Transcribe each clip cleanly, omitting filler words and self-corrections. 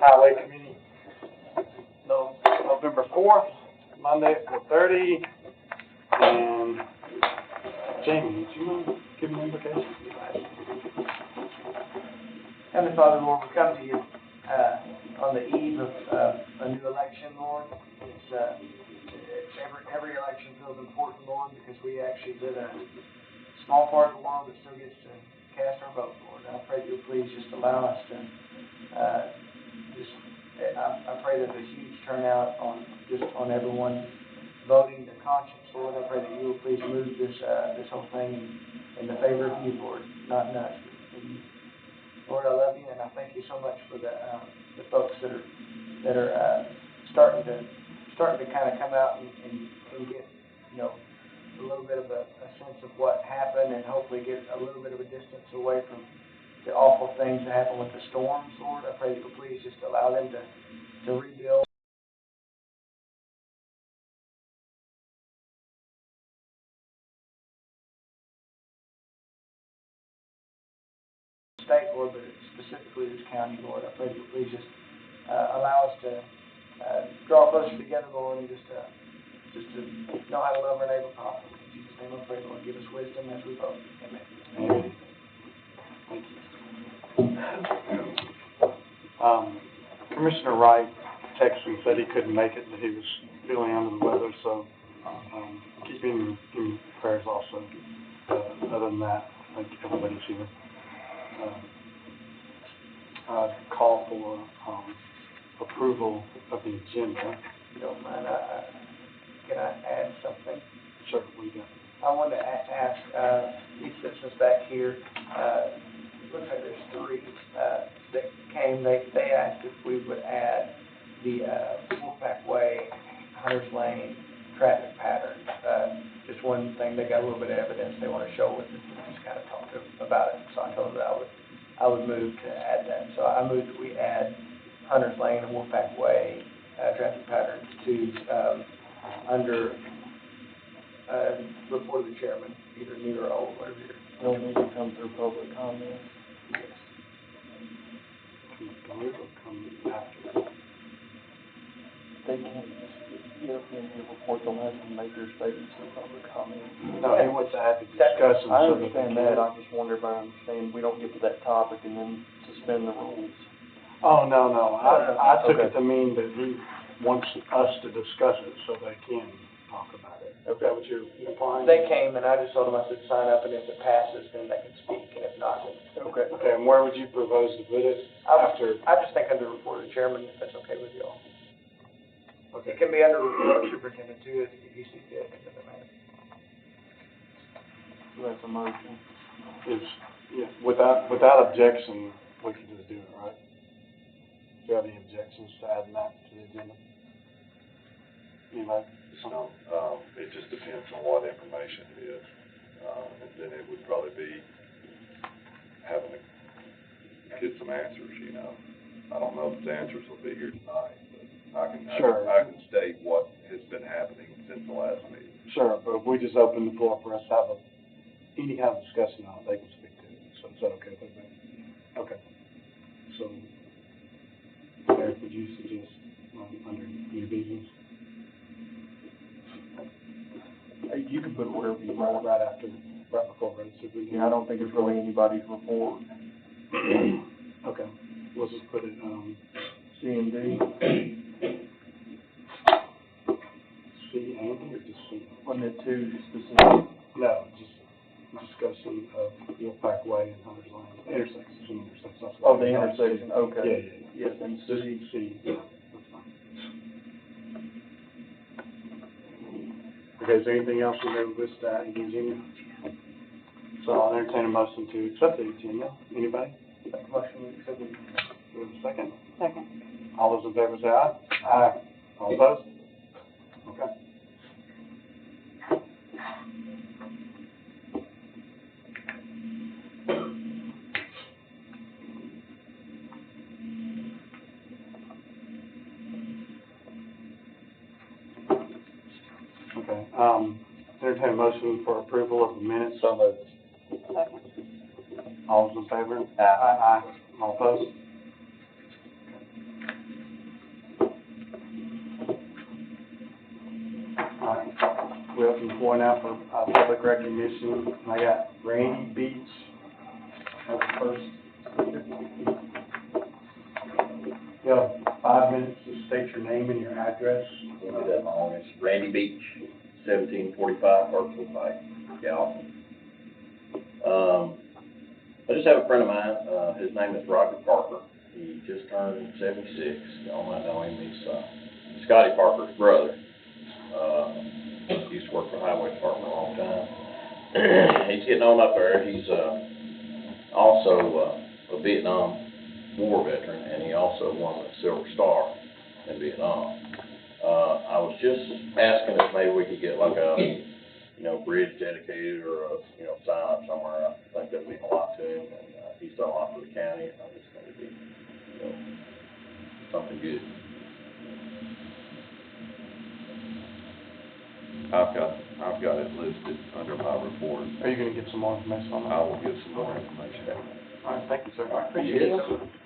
Highway Committee, November 4th, Monday at 4:30. And Jamie, would you mind giving the invocation? Heavenly Father, Lord, we come to you on the eve of a new election, Lord. It's every election feels important, Lord, because we actually live in a small part of the world that still gets to cast our vote, Lord. I pray that you'll please just allow us to I pray that there's a huge turnout on everyone voting their conscience, Lord. I pray that you will please move this whole thing in the favor of you, Lord, not in us. Lord, I love you, and I thank you so much for the folks that are starting to kind of come out and get, a little bit of a sense of what happened, and hopefully get a little bit of a distance away from the awful things that happen with the storms, Lord. I pray that you'll please just allow them to rebuild. State, Lord, but specifically this county, Lord. I pray that you please just allow us to draw closer together, Lord, and just to know how to love our neighbor properly. In Jesus' name I pray, Lord, give us wisdom as we vote. Amen. Amen. Thank you. Commissioner Wright texted me, said he couldn't make it, that he was feeling under the weather, so keep him in prayers also. Other than that, I think everybody's here. Call for approval of the agenda. If you don't mind, can I add something? Sure, what do you got? I wanted to ask these citizens back here. It looks like there's three that came. They asked if we would add the Wolfpack Way, Hunters Lane traffic patterns. Just one thing, they got a little bit of evidence they want to show with it. Just kind of talk about it. So I told them that I would move to add that. So I moved that we add Hunters Lane and Wolfpack Way traffic patterns to under report of the chairman, either new or old, whatever you're. They'll need to come through public comment. Yes. They can't, the report, they'll have to make their statements in public comment. No, he wants to have the discussion. I understand that, I just wonder if I understand, we don't get to that topic and then suspend the rules. Oh, no. I took it to mean that he wants us to discuss it so they can talk about it. Is that what you're implying? They came, and I just told them I said sign up, and if it passes, then they can speak, and if not, then. Okay, and where would you propose to put it after? I just think under report of the chairman, if that's okay with you all. Okay. It can be under report of superintendent too, if you see fit, it doesn't matter. So that's a motion. Yeah, without objection, we can just do it, right? Do you have any objections to adding that to the agenda? Anybody? No, it just depends on what information it is, and then it would probably be having to get some answers, I don't know if the answers will be here tonight, but I can state what has been happening since the last meeting. Sure, but if we just open the floor for us to have any kind of discussion on it, they can speak to it, so is that okay with everybody? Okay. So, Eric, would you suggest under new business? You can put it wherever you want. Right before road superintendent? Yeah, I don't think it's really anybody's report. Okay, we'll just put it, C and D. C and D or just C? Wasn't it two specific? No, just discussion of Wolfpack Way and Hunters Lane, intersections. Oh, the intersection, okay. Yeah. Yes, and C, yeah, that's fine. Okay, is there anything else you know with that in the agenda? So I'll entertain a motion to accept the agenda. Anybody? Motion to accept it. Do we have a second? Second. All those in favor say aye. Aye. All opposed? Okay. Okay, entertain a motion for approval of the minutes. So moved. Second. All those in favor? Aye. All opposed? some point out for, public recognition. I got Randy Beach as the first speaker. You have 5 minutes to state your name and your address. We'll do that long. It's Randy Beach, 1745 Hartsville Pike, Galveston. I just have a friend of mine, his name is Roger Parker. He just turned 76. Y'all might know him. He's Scotty Parker's brother. He used to work for the Highway Department a long time. He's getting on up there. He's also a Vietnam War veteran, and he also won the Silver Star in Vietnam. I was just asking if maybe we could get like a, bridge dedicated or a, sign up somewhere. I think that'd mean a lot to him, and he's done a lot for the county, and I just think it'd be, something good. I've got it listed under my report. Are you gonna get some more information on that? I will get some more information. All right, thank you, sir. Appreciate it.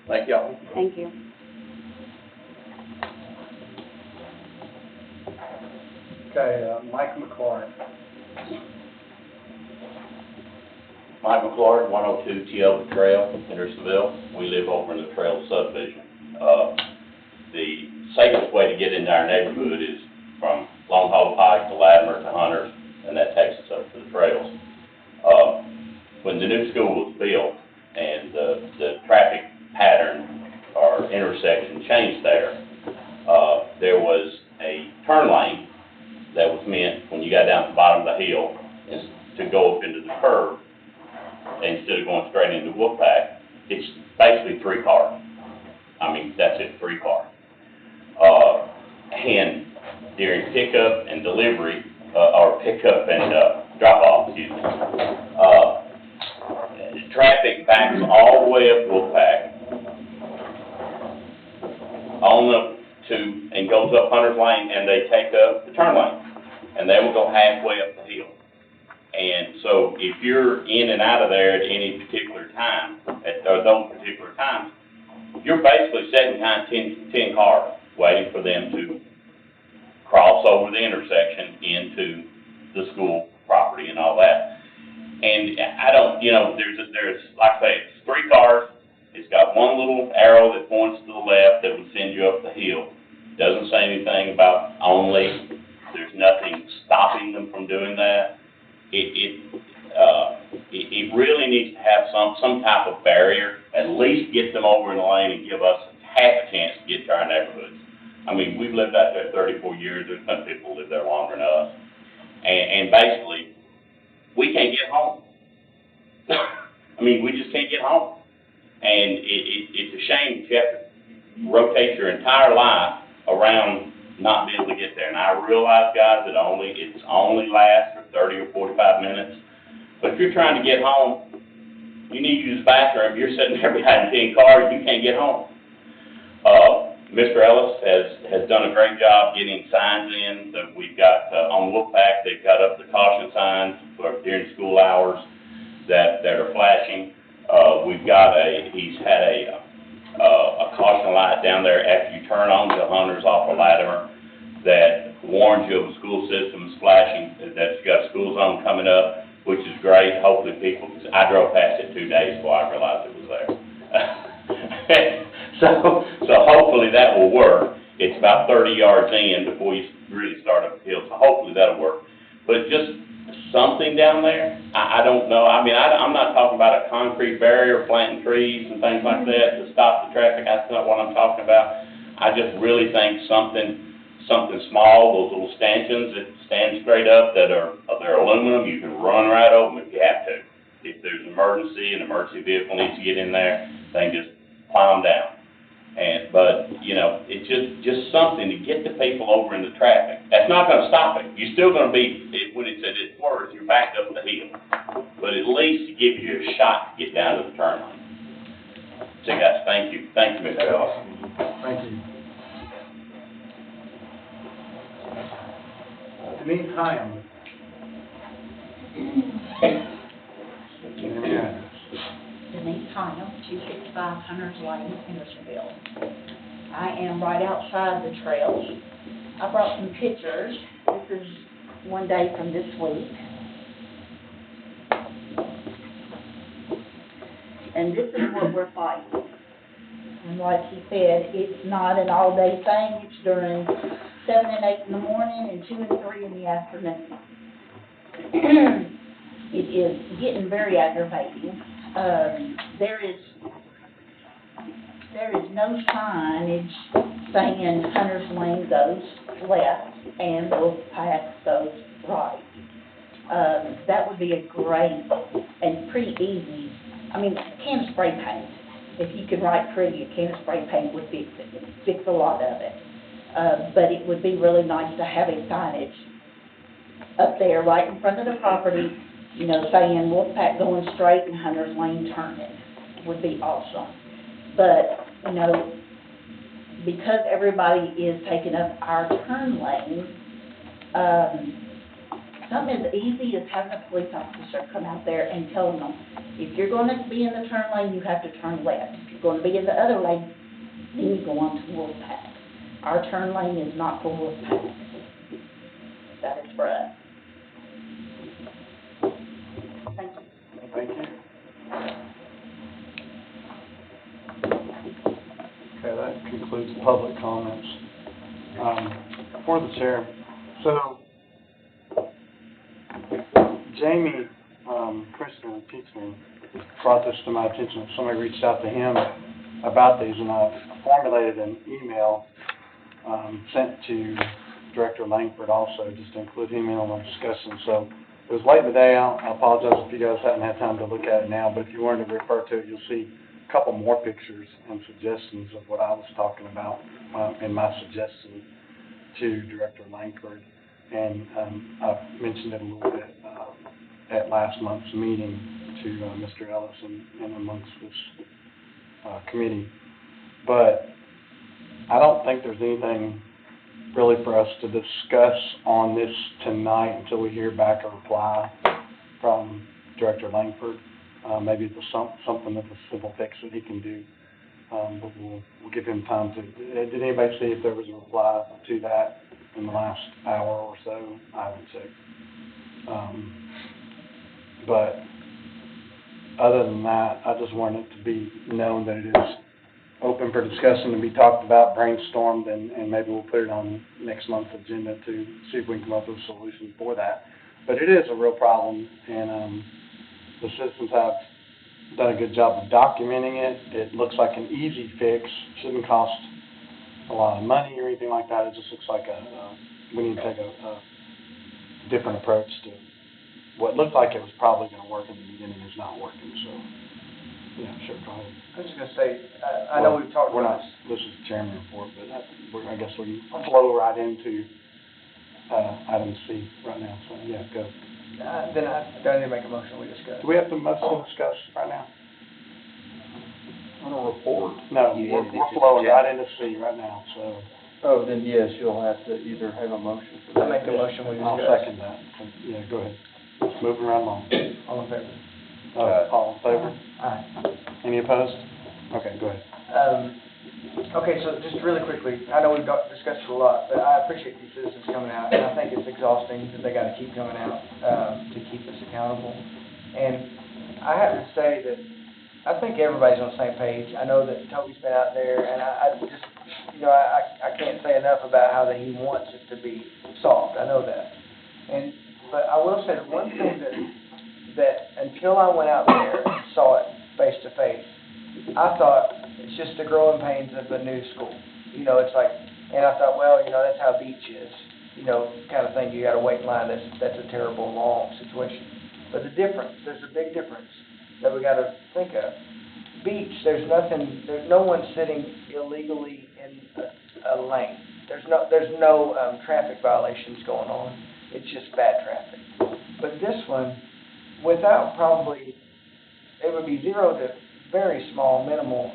Thank y'all. Thank you. Okay, Mike McClure. Mike McClure, 102 Tioga Trail, Hendersonville. We live over in the Trail subdivision. The safest way to get into our neighborhood is from Long Haul Pike to Latimer to Hunters, and that takes us up to the trails. When the new school was built and the traffic pattern or intersection changed there was a turn lane that was meant when you got down to the bottom of the hill is to go up into the curve instead of going straight into Wolfpack. It's basically 3 car. I mean, that's it, 3 car. And during pickup and delivery, or pickup and drop-off, excuse me, traffic backs all the way up Wolfpack on up to, and goes up Hunter's Lane, and they take up the turn lane, and they will go halfway up the hill. And so if you're in and out of there at any particular time, at those particular times, you're basically setting kind of 10 cars waiting for them to cross over the intersection into the school property and all that. And I don't, there's like I say, it's 3 cars. It's got one little arrow that points to the left that would send you up the hill. Doesn't say anything about only. There's nothing stopping them from doing that. It really needs to have some type of barrier, at least get them over in the lane and give us half a chance to get to our neighborhoods. I mean, we've lived out there 34 years. There's some people who live there longer than us. And basically, we can't get home. I mean, we just can't get home. And it's a shame that you have to rotate your entire life around not being able to get there. And I realize, guys, that it's only lasts for 30 or 45 minutes. But if you're trying to get home, you need to use the bathroom. You're sitting there behind 10 cars, you can't get home. Mr. Ellis has done a great job getting signs in that we've got on Wolfpack. They've got up the caution signs for during school hours that are flashing. He's had a caution light down there after you turn on to Hunters off of Latimer that warns you of the school system is flashing, that you got a school zone coming up, which is great. Hopefully people, I drove past it 2 days before I realized it was there. So hopefully that will work. It's about 30 yards in before you really start up the hill, so hopefully that'll work. But just something down there, I don't know. I mean, I'm not talking about a concrete barrier, planting trees and things like that to stop the traffic. That's not what I'm talking about. I just really think something small, those little stanchions that stand straight up they're aluminum, you can run right over them if you have to. If there's an emergency vehicle needs to get in there, they can just plow them down. But it's just something to get the people over in the traffic. That's not going to stop it. You're still going to be, when it's at its worst, you're back up the hill. But at least to give you a shot to get down to the turn lane. So guys, thank you. Thank you, Mr. Ellis. Thank you. Denise Hyam. Denise Hyam, 265 Hunters Lane, Hendersonville. I am right outside the trails. I brought some pictures. This is one day from this week. And this is what we're fighting. And like he said, it's not an all-day thing, it's during 7 and 8 in the morning and 2 and 3 in the afternoon. It is getting very aggravating. There is no signage saying Hunter's Lane goes left and Wolfpack goes right. That would be a great and pretty easy, I mean, a can of spray paint. If you could write pretty, a can of spray paint would fix a lot of it. But it would be really nice to have a signage up there right in front of the property, you know, saying Wolfpack going straight and Hunter's Lane turning would be awesome. But, you know, because everybody is taking up our turn lane, something as easy as having a police officer come out there and telling them, if you're going to be in the turn lane, you have to turn left. If you're going to be in the other lane, then you go on to Wolfpack. Our turn lane is not for Wolfpack. That is for us. Thank you. Thank you. Okay, that concludes public comments. For the chair, so Jamie Christian teaching brought this to my attention. Somebody reached out to him about these, and I formulated an email sent to Director Langford also, just to include him in on the discussion. So it was late in the day. I apologize if you guys haven't had time to look at it now, but if you wanted to refer to it, you'll see a couple more pictures and suggestions of what I was talking about in my suggestion to Director Langford. And I mentioned it a little bit at last month's meeting to Mr. Ellis and amongst this committee. But I don't think there's anything really for us to discuss on this tonight until we hear back a reply from Director Langford. Maybe it's something that's a simple fix that he can do. But we'll give him time to. Did anybody see if there was a reply to that in the last hour or so? I haven't checked. But other than that, I just want it to be known that it is open for discussion to be talked about, brainstormed, and maybe we'll put it on next month's agenda to see if we can come up with a solution for that. But it is a real problem, and the citizens have done a good job of documenting it. It looks like an easy fix, shouldn't cost a lot of money or anything like that. It just looks like we need to take a different approach to what looked like it was probably going to work in the beginning is not working. So, yeah, sure, go ahead. I was just gonna say, I know we've talked about this is the chairman report, but I guess we flow right into item C right now. So, yeah, go. Then I don't need to make a motion, we discuss. Do we have to motion discuss right now? On a report? No, we're flowing right into C right now, so. Oh, then yes, you'll have to either have a motion for that. I make a motion, we discuss. I'll second that. Yeah, go ahead. Moving right along. All in favor? All in favor? Aye. Any opposed? Okay, go ahead. Okay, so just really quickly, I know we've discussed it a lot, but I appreciate these citizens coming out, and I think it's exhausting that they gotta keep coming out, to keep us accountable. And I have to say that I think everybody's on the same page. I know that Toby's been out there, and I just, you know, I can't say enough about how that he wants it to be solved. I know that. But I will say that one thing that until I went out there and saw it face to face, I thought it's just the growing pains of a new school. You know, it's like, and I thought, well, you know, that's how beach is. You know, kind of thing. You got to wait in line. That's a terrible, long situation. But there's a big difference that we got to think of. Beach, there's no one sitting illegally in a lane. There's no traffic violations going on. It's just bad traffic. But this one, without probably, it would be zero to very small, minimal,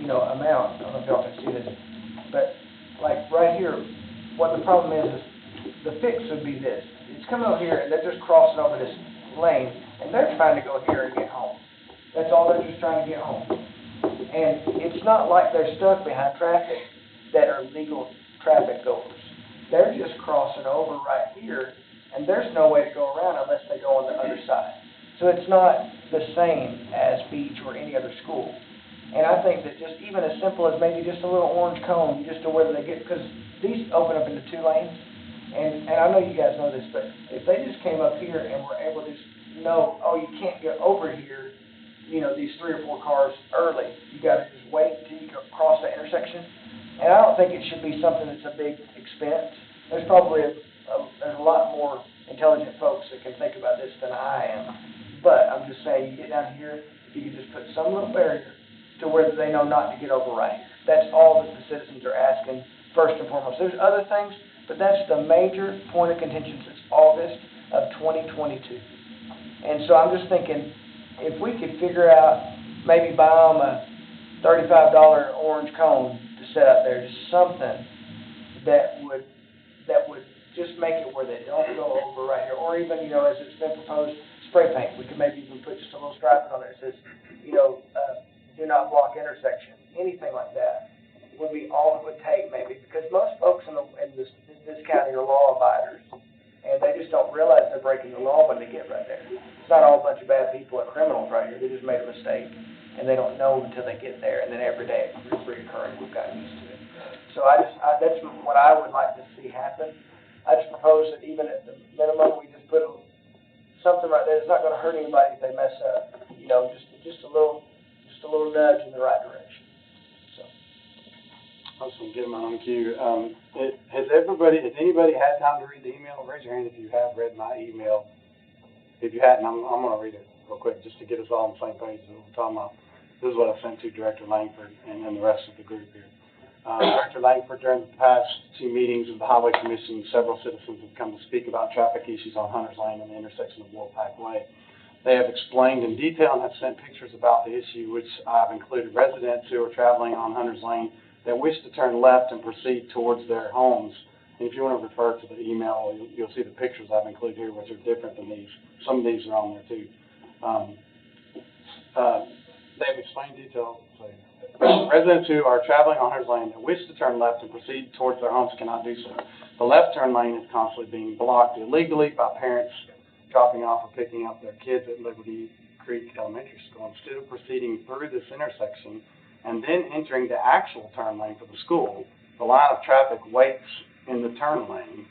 amount. I don't know if y'all can see this, but like right here, what the problem is the fix would be this. It's coming over here and they're just crossing over this lane and they're trying to go here and get home. That's all, they're just trying to get home. And it's not like they're stuck behind traffic that are legal traffic goers. they're just crossing over right here, and there's no way to go around unless they go on the other side. So it's not the same as Beach or any other school. And I think that just even as simple as maybe just a little orange cone, just to where they get, because these open up into 2 lanes, and I know you guys know this, but if they just came up here and were able to just know, oh, you can't get over here, you know, these 3 or 4 cars early, you gotta just wait until you cross the intersection. And I don't think it should be something that's a big expense. There's probably there's a lot more intelligent folks that can think about this than I am. But I'm just saying, you get down here, if you could just put some little barrier to where they know not to get over right here. That's all that the citizens are asking, first and foremost. There's other things, but that's the major point of contention since August of 2022. And so I'm just thinking, if we could figure out, maybe buy them a $35 orange cone to set out there, just something that would just make it where they don't go over right here, or even, you know, as it's been proposed, spray paint. We could maybe even put just a little stripe on there that says, you know, do not block intersection. Anything like that would be all it would take, maybe, because most folks in this county are law abiders, and they just don't realize they're breaking the law when they get right there. It's not all a bunch of bad people and criminals right here. They just made a mistake, and they don't know until they get there, and then every day it's reoccurring. We've gotten used to it. So that's what I would like to see happen. I just propose that even at the minimum, we just put something right there. It's not going to hurt anybody if they mess up. You know, just a little nudge in the right direction. So. I was going to get them on cue. Has anybody had time to read the email? Raise your hand if you have read my email. If you hadn't, I'm going to read it real quick just to get us all on the same page. We're talking about, this is what I sent to Director Langford and the rest of the group here. Director Langford, during the past 2 meetings of the Highway Commission, several citizens have come to speak about traffic issues on Hunters Lane and the intersection of Wolfpack Way. They have explained in detail and have sent pictures about the issue, which I've included residents who are traveling on Hunters Lane that wish to turn left and proceed towards their homes. And if you want to refer to the email, you'll see the pictures I've included here, which are different than these. Some of these are on there too. They've explained detail. Residents who are traveling on Hunters Lane that wish to turn left and proceed towards their homes cannot do so. The left turn lane is constantly being blocked illegally by parents dropping off or picking up their kids at Liberty Creek Elementary School. Instead of proceeding through this intersection and then entering the actual turn lane for the school, the line of traffic waits in the turn lane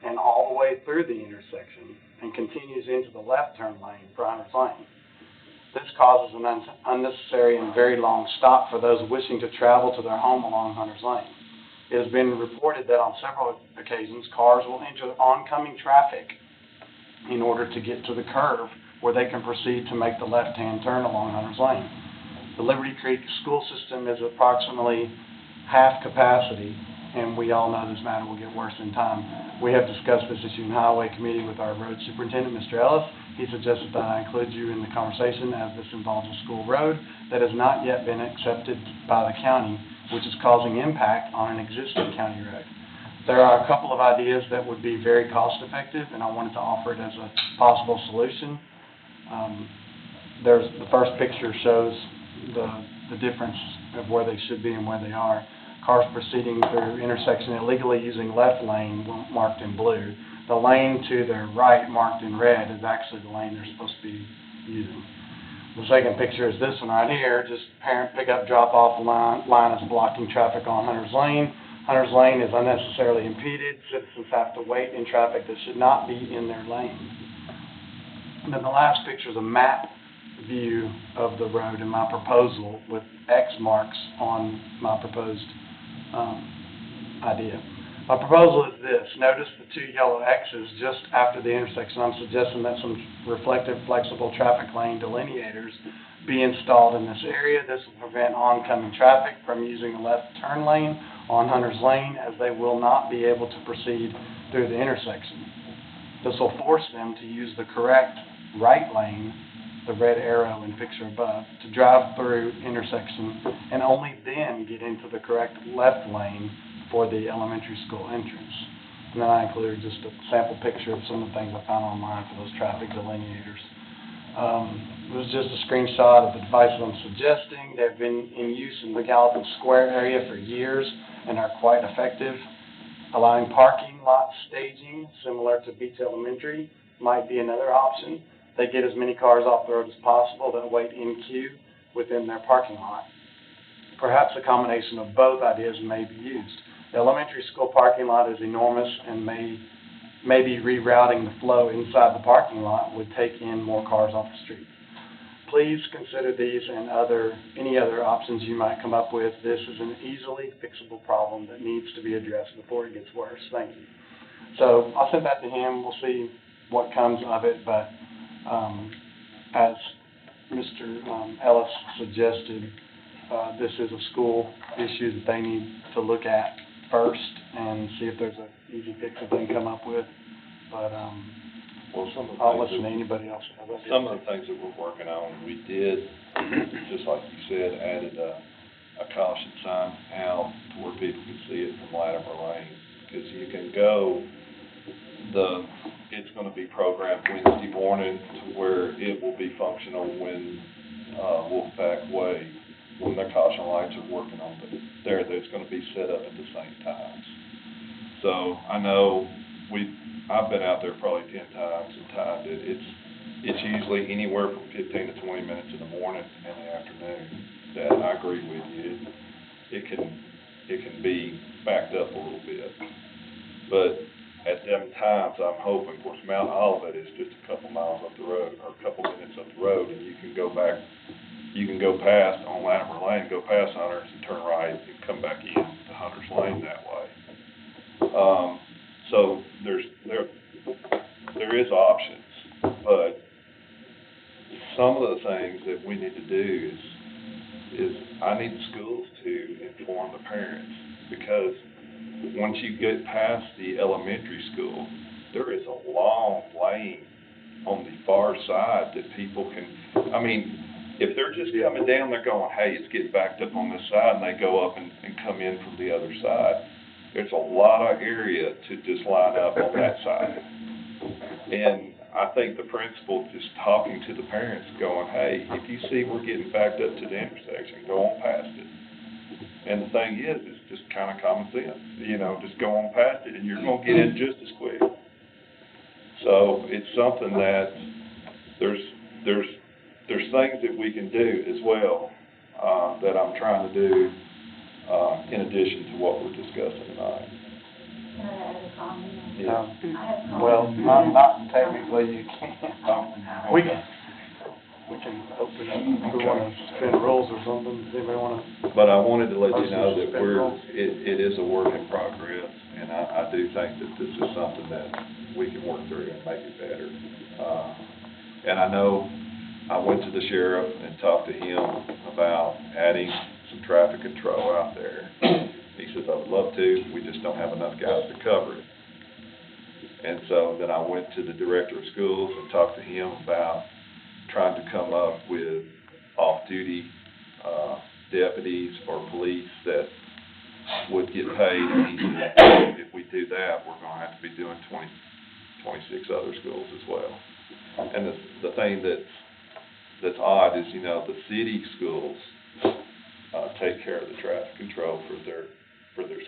and all the way through the intersection and continues into the left turn lane for Hunters Lane. This causes an unnecessary and very long stop for those wishing to travel to their home along Hunters Lane. It has been reported that on several occasions, cars will enter oncoming traffic in order to get to the curve where they can proceed to make the left-hand turn along Hunters Lane. The Liberty Creek school system is approximately half capacity, and we all know this matter will get worse in time. We have discussed this issue in Highway Committee with our road superintendent, Mr. Ellis. He suggested that I include you in the conversation as this involves a school road that has not yet been accepted by the county, which is causing impact on an existing county road. There are a couple of ideas that would be very cost-effective, and I wanted to offer it as a possible solution. The first picture shows the difference of where they should be and where they are. Cars proceeding through intersection illegally using left lane marked in blue. The lane to their right marked in red is actually the lane they're supposed to be using. The second picture is this one right here, just parent pickup drop-off line is blocking traffic on Hunters Lane. Hunters Lane is unnecessarily impeded. Citizens have to wait in traffic that should not be in their lane. And then the last picture is a map view of the road in my proposal with X marks on my proposed idea. My proposal is this. Notice the 2 yellow X's just after the intersection. I'm suggesting that some reflective, flexible traffic lane delineators be installed in this area. This will prevent oncoming traffic from using a left turn lane on Hunters Lane, as they will not be able to proceed through the intersection. This will force them to use the correct right lane, the red arrow in picture above, to drive through intersection and only then get into the correct left lane for the elementary school entrance. And then I included just a sample picture of some of the things I found online for those traffic delineators. It was just a screenshot of the devices I'm suggesting. They've been in use in the Gallatin Square area for years and are quite effective. Allowing parking lot staging, similar to Beach Elementary, might be another option. They get as many cars off the road as possible that wait in queue within their parking lot. Perhaps a combination of both ideas may be used. The elementary school parking lot is enormous and maybe rerouting the flow inside the parking lot would take in more cars off the street. Please consider these and any other options you might come up with. This is an easily fixable problem that needs to be addressed before it gets worse. Thank you. So I'll send that to him. We'll see what comes of it, but as Mr. Ellis suggested, this is a school issue that they need to look at first and see if there's an easy fix that they can come up with. But Well, some of the I'll things listen to that- anybody else. Some of the things that we're working on, we did, just like you said, added a caution sign out to where people can see it from Latimer Lane. Because you can go, it's gonna be programmed Wednesday morning to where it will be functional when, Wolfpack Way, when the caution lights are working on it. That's gonna be set up at the same times. So I know I've been out there probably 10 times and timed it. It's usually anywhere from 15 to 20 minutes in the morning and in the afternoon. That I agree with you. It can be backed up a little bit. But at them times, I'm hoping, of course, Mount Olivet is just a couple miles up the road, or a couple minutes up the road, and you can go past on Latimer Lane, go past Hunters and turn right and come back in to Hunters Lane that way. So there is options, but some of the things that we need to do is I need schools to inform the parents, because once you get past the elementary school, there is a long lane on the far side that people can, I mean, if they're just coming down, they're going, hey, it's getting backed up on this side, and they go up and come in from the other side. There's a lot of area to just line up on that side. And I think the principal just talking to the parents, going, hey, if you see we're getting backed up to the intersection, go on past it. And the thing is, it's just kind of common sense, just go on past it, and you're going to get in just as quick. So it's something that there's things that we can do as well, that I'm trying to do, in addition to what we're discussing tonight. Can I add a comment? Yeah. I have comments. Well, not technically, you can't. We can open up, we want to suspend rules or something, does anybody want to? But I wanted to let you know that it is a work in progress, and I do think that this is something that we can work through and make it better. And I know I went to the sheriff and talked to him about adding some traffic control out there. He says, I would love to, we just don't have enough guys to cover it. And so then I went to the director of schools and talked to him about trying to come up with off-duty deputies or police that would get paid. And he said, if we do that, we're going to have to be doing 26 other schools as well. And the thing that's odd is, the city schools take care of the traffic control for their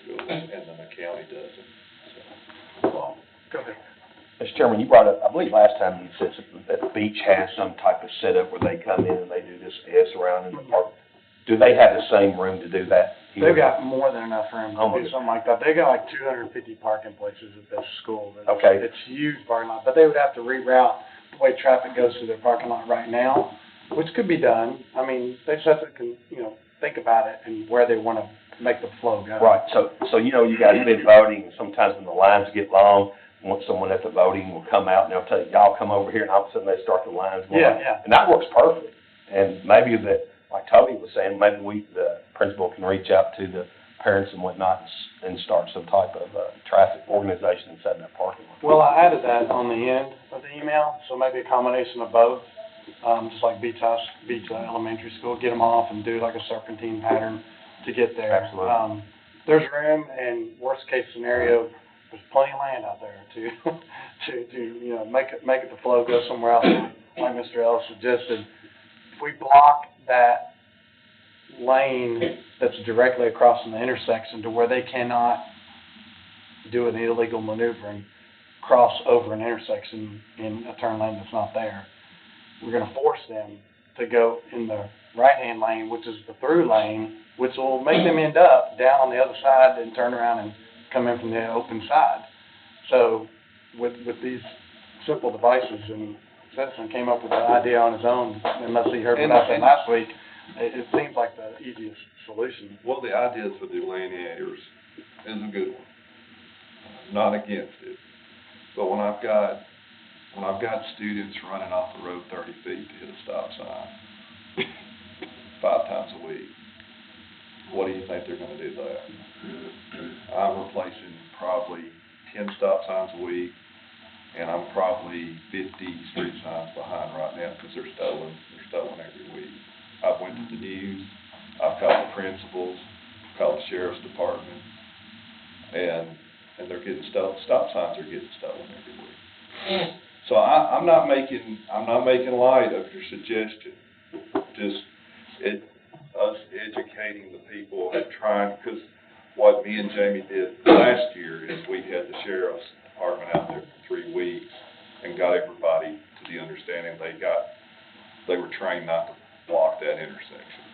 schools, and then the county doesn't. Well, go ahead. Mr. Chairman, you brought up, I believe last time you said that the beach has some type of setup where they come in and they do this dance around in the park. Do they have the same room to do that here? They've got more than enough room to do something like that. They've got like 250 parking places at this school. Okay. It's a huge parking lot, but they would have to reroute the way traffic goes through their parking lot right now, which could be done. I mean, they just have to, think about it and where they want to make the flow go. Right, so you guys have been voting, and sometimes when the lines get long, once someone at the voting will come out and they'll tell you, y'all come over here, and all of a sudden they start the lines going. Yeah. And that works perfect. And maybe like Toby was saying, maybe the principal can reach out to the parents and whatnot and start some type of traffic organization inside that parking lot. Well, I added that on the end of the email, so maybe a combination of both, just like Beach Elementary School, get them off and do like a serpentine pattern to get there. Absolutely. There's room, and worst case scenario, there's plenty of land out there to make it the flow go somewhere else, like Mr. Ellis suggested. If we block that lane that's directly across from the intersection to where they cannot do an illegal maneuver and cross over an intersection in a turn lane that's not there. We're gonna force them to go in the right-hand lane, which is the through lane, which will make them end up down on the other side and turn around and come in from the open side. So with these simple devices, and Citizen came up with the idea on his own, unless he heard what I said last week, it seems like the easiest solution. Well, the ideas for the delineators is a good one. Not against it. But when I've got students running off the road 30 feet to hit a stop sign 5 times a week, what do you think they're gonna do there? I'm replacing probably 10 stop signs a week, and I'm probably 50 street signs behind right now because they're stolen. They're stolen every week. I've went to the news, I've called the principals, called the sheriff's department, and they're getting stolen. Stop signs are getting stolen every week. So I'm not making light of your suggestion. Just us educating the people and trying, because what me and Jamie did last year is we had the sheriff's department out there for 3 weeks and got everybody to the understanding they were trained not to block that intersection.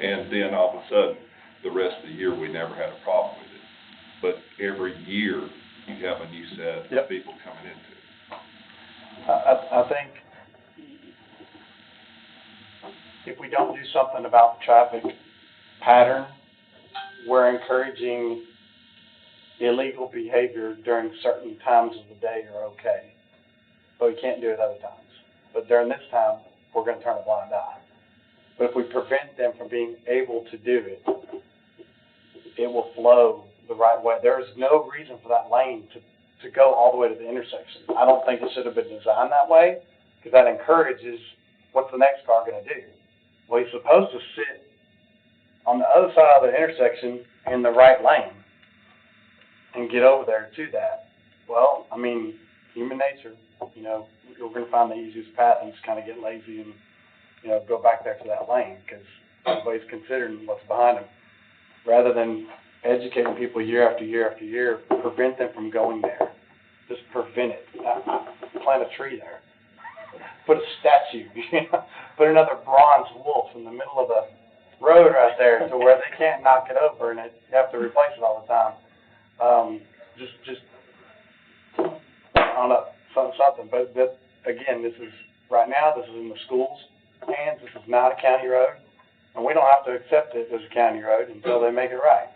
And then all of a sudden, the rest of the year, we never had a problem with it. But every year, you have a new set of people coming into it. I think if we don't do something about the traffic pattern, we're encouraging illegal behavior during certain times of the day are okay, but we can't do it other times. But during this time, we're gonna turn a blind eye. But if we prevent them from being able to do it, it will flow the right way. There is no reason for that lane to go all the way to the intersection. I don't think it should have been designed that way, because that encourages, what's the next car gonna do? Well, he's supposed to sit on the other side of the intersection in the right lane and get over there to that. Well, I mean, human nature, we're gonna find the easiest path and just kinda get lazy and, go back there to that lane, because everybody's considering what's behind them. Rather than educating people year after year after year, prevent them from going there. Just prevent it. Plant a tree there. Put a statue, put another bronze wolf in the middle of the road right there to where they can't knock it over and you have to replace it all the time. Just, I don't know, something. But again, right now, this is in the schools' hands. This is not a county road. And we don't have to accept it as a county road until they make it right.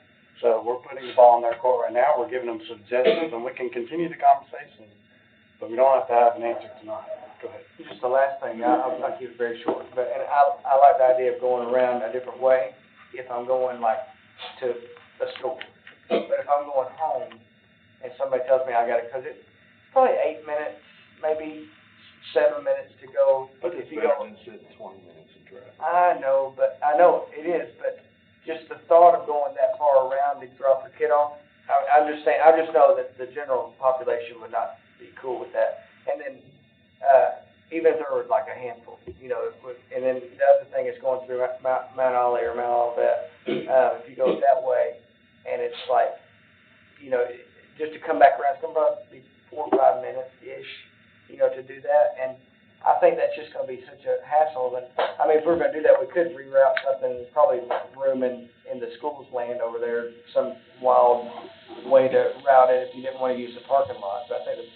So we're putting the ball in their court right now. We're giving them suggestions, and we can continue the conversation, but we don't have to have an answer tonight. Go ahead. Just the last thing, I'll keep it very short, and I like the idea of going around a different way if I'm going to a school. But if I'm going home and somebody tells me I got it, because it's probably 8 minutes, maybe 7 minutes to go. But if it's you better go, than sitting 20 minutes in traffic. I know it is, but just the thought of going that far around to drop the kid off, I just know that the general population would not be cool with that. And then, even if there were like a handful, and then the other thing is going through Mount Olive or Mount Olivet, if you go that way, and it's like, just to come back around, it's going to be 4 or 5 minutes-ish, to do that, and I think that's just going to be such a hassle. And I mean, if we're going to do that, we could reroute something. There's probably room in the school's land over there, some wild way to route it if you didn't want to use the parking lot. But I think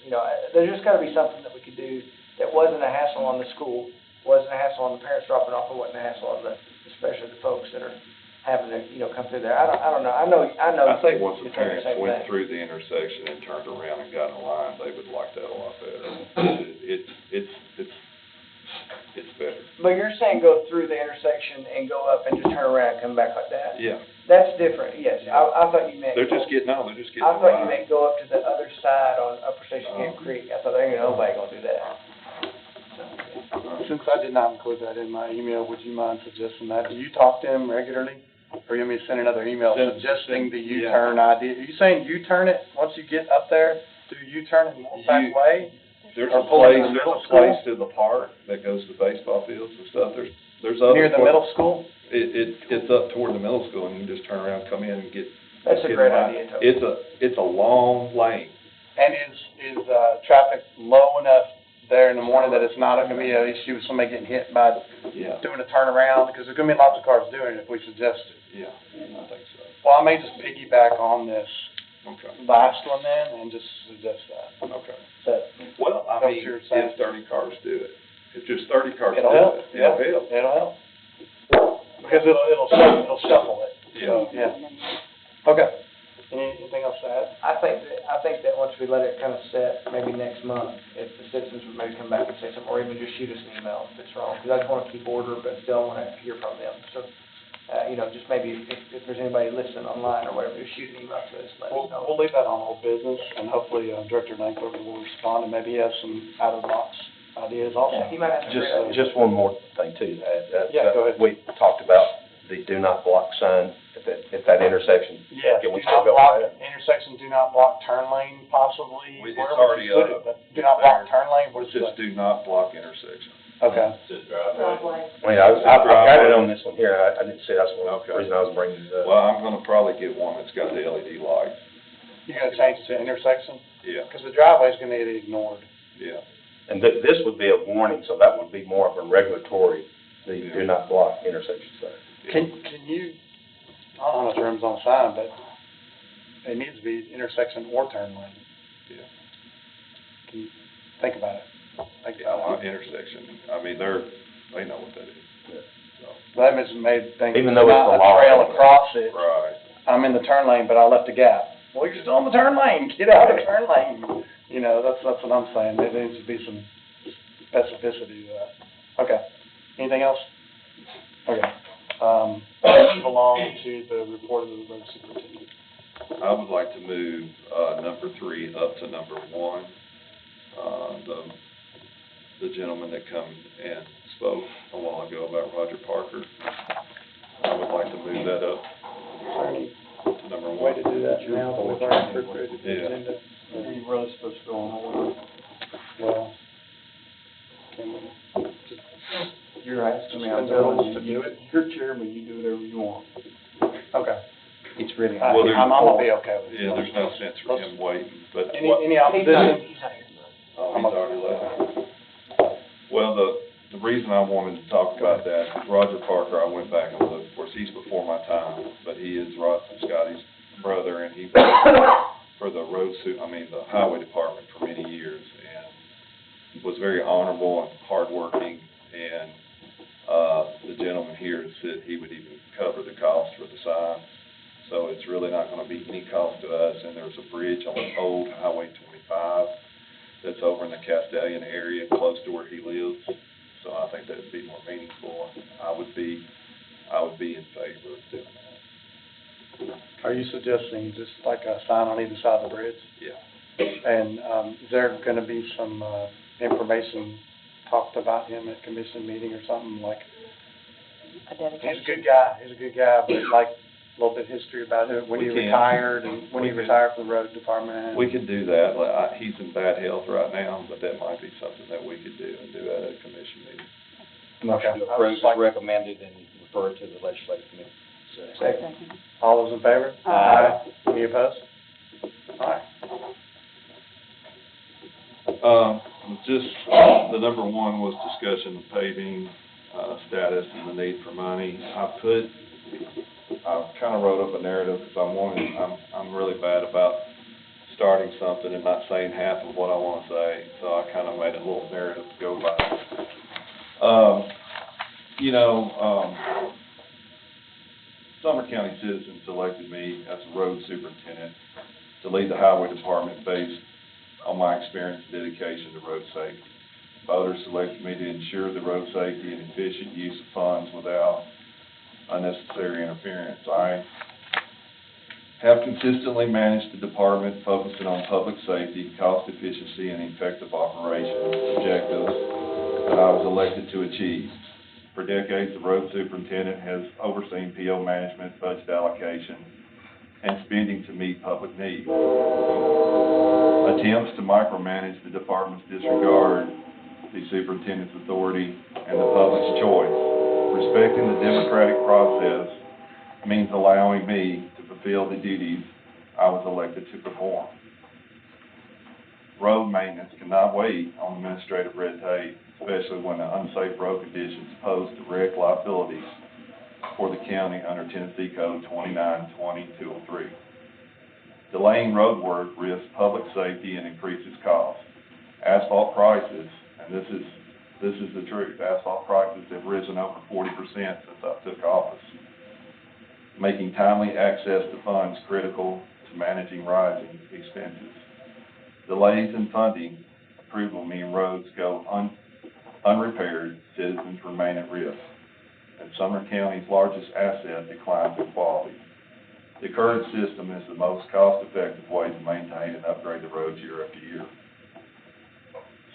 there's just got to be something that we could do that wasn't a hassle on the school, wasn't a hassle on the parents dropping off, and wasn't a hassle on especially the folks that are having to come through there. I don't know. I know. I think once the it's not parents same went thing. through the intersection and turned around and got in line, they would like that a lot better. It's better. But you're saying go through the intersection and go up and just turn around and come back like that? Yeah. That's different, yes. I thought you meant. They're just getting I thought you meant go up to the other side on Upper Station Camp Creek. I thought nobody gonna do that. Since I did not include that in my email, would you mind suggesting that? Do you talk to him regularly? Or you want me to send another email suggesting the U-turn idea? Are you saying U-turn it, once you get up there, do U-turn it and walk back way? There's Or a pull in the place middle school? to the park that goes to baseball fields and stuff. There's other. Near the middle school? It's up toward the middle school, and you can just turn around, come in and get That's a great idea, Toby. It's a long lane. And is traffic low enough there in the morning that it's not gonna be an issue with somebody getting hit by Yeah. doing a turnaround? Because there's gonna be lots of cars doing it if we suggest it. Yeah, I think so. Well, I may just piggyback on this Okay, last one then and just suggest that. okay. That, Well, I That's mean, your saying. if 30 cars do it, if just 30 cars do it'll help, it, yeah, it'll help. it'll help. Because it'll shuffle it. So, yeah. Okay. Anything else to add? I think that once we let it kind of set, maybe next month, if the citizens would maybe come back and say something, or even just shoot us an email if it's wrong, because I just want to keep order, but still want to hear from them. So, just maybe if there's anybody listening online or whatever, just shoot an email to us, let us know. We'll leave that on old business, and hopefully, Director Langford will respond, and maybe he has some out-of-the-box ideas also. Yeah, he might have some great ideas. Just one more thing too, to add. Yeah, go ahead. We talked about the do not block sign at that intersection. Yes, Can do we still not go block, with that? intersection, do not block turn lane possibly. It's Where would already you put up. it? But do not block turn lane, where's It's it? just do not block intersection. Okay. Just driveway. I mean, I've got it on this one here, I didn't see, that's one Okay. reason I was bringing it up. Well, I'm gonna probably get one that's got the LED lights. You're gonna change it to intersection? Yeah, Because the driveway's gonna get ignored. yeah. And this would be a warning, so that would be more of a regulatory, the Yeah. do not block intersection sign. Can you, I don't know if the room's on the sign, but it needs to be intersection or turn lane. Yeah. Can you think about it? Think Yeah, about my intersection, I mean, they know what that is. Yeah. So, That just made think. Even though it's not the a law. trail across it. right. I'm in the turn lane, but I left a gap. Well, you're still in the turn lane. Get out of the turn lane. You know, that's what I'm saying. There needs to be some specificity to that. Okay. Anything else? Okay. Move along to the report of the road superintendent. I would like to move, number 3 up to number 1. The gentleman that come and spoke a while ago about Roger Parker, I would like to move that up to number 1. Way to do that now, but we've already appropriated the Yeah. agenda. Are you really supposed to go on order? Well, can we just, You're asking me, I'm Just telling to you, do it? you're chairman, you do whatever you want. okay. It's really. I'm Well, gonna be okay with it. Yeah, there's no sense for him waiting, but Any what, opposition? oh, he's already left. Well, the reason I wanted to talk about that is Roger Parker, I went back and looked, of course, he's before my time, but he is Rod and Scotty's brother, and he worked for the the highway department for many years, and was very honorable and hardworking, and, the gentleman here said he would even cover the cost for the sign, so it's really not gonna be any cost to us, and there's a bridge on old Highway 25 that's over in the Castellan area, close to where he lives, so I think that'd be more meaningful, and I would be in favor of doing that. Are you suggesting just like a sign on either side of the bridge? Yeah. And, is there gonna be some, information talked about him at commission meeting or something, like, he's a good guy, but like, a little bit of history about him, when he We can. retired, and when he We can. retired from the road department? We could do that, he's in bad health right now, but that might be something that we could do, and do that at a commission meeting. Okay. Motion to approve is recommended and refer to the legislative committee. Second. All those in favor? Aye. Any opposed? All right. Just, the number 1 was discussion of paving, status and the need for money. I kind of wrote up a narrative, because I'm really bad about starting something and not saying half of what I want to say, so I kind of made a little narrative to go by. Sumner County citizens elected me as a road superintendent to lead the highway department based on my experience and dedication to road safety. Voters selected me to ensure the road safety and efficient use of funds without unnecessary interference. I have consistently managed the department, focusing on public safety, cost efficiency, and effective operations objectives that I was elected to achieve. For decades, the road superintendent has overseen PO management, budget allocation, and spending to meet public needs. Attempts to micromanage the departments disregard the superintendent's authority and the public's choice. Respecting the democratic process means allowing me to fulfill the duties I was elected to perform. Road maintenance cannot wait on administrative red tape, especially when the unsafe road conditions pose direct liabilities for the county under Tennessee Code 29-20-203. Delaying road work risks public safety and increases costs. Asphalt prices, and this is the truth, asphalt prices have risen over 40% since I took office, making timely access to funds critical to managing rising expenses. Delays in funding approval mean roads go unrepaired, citizens remain at risk, and Sumner County's largest asset declines in quality. The current system is the most cost-effective way to maintain and upgrade the roads year after year.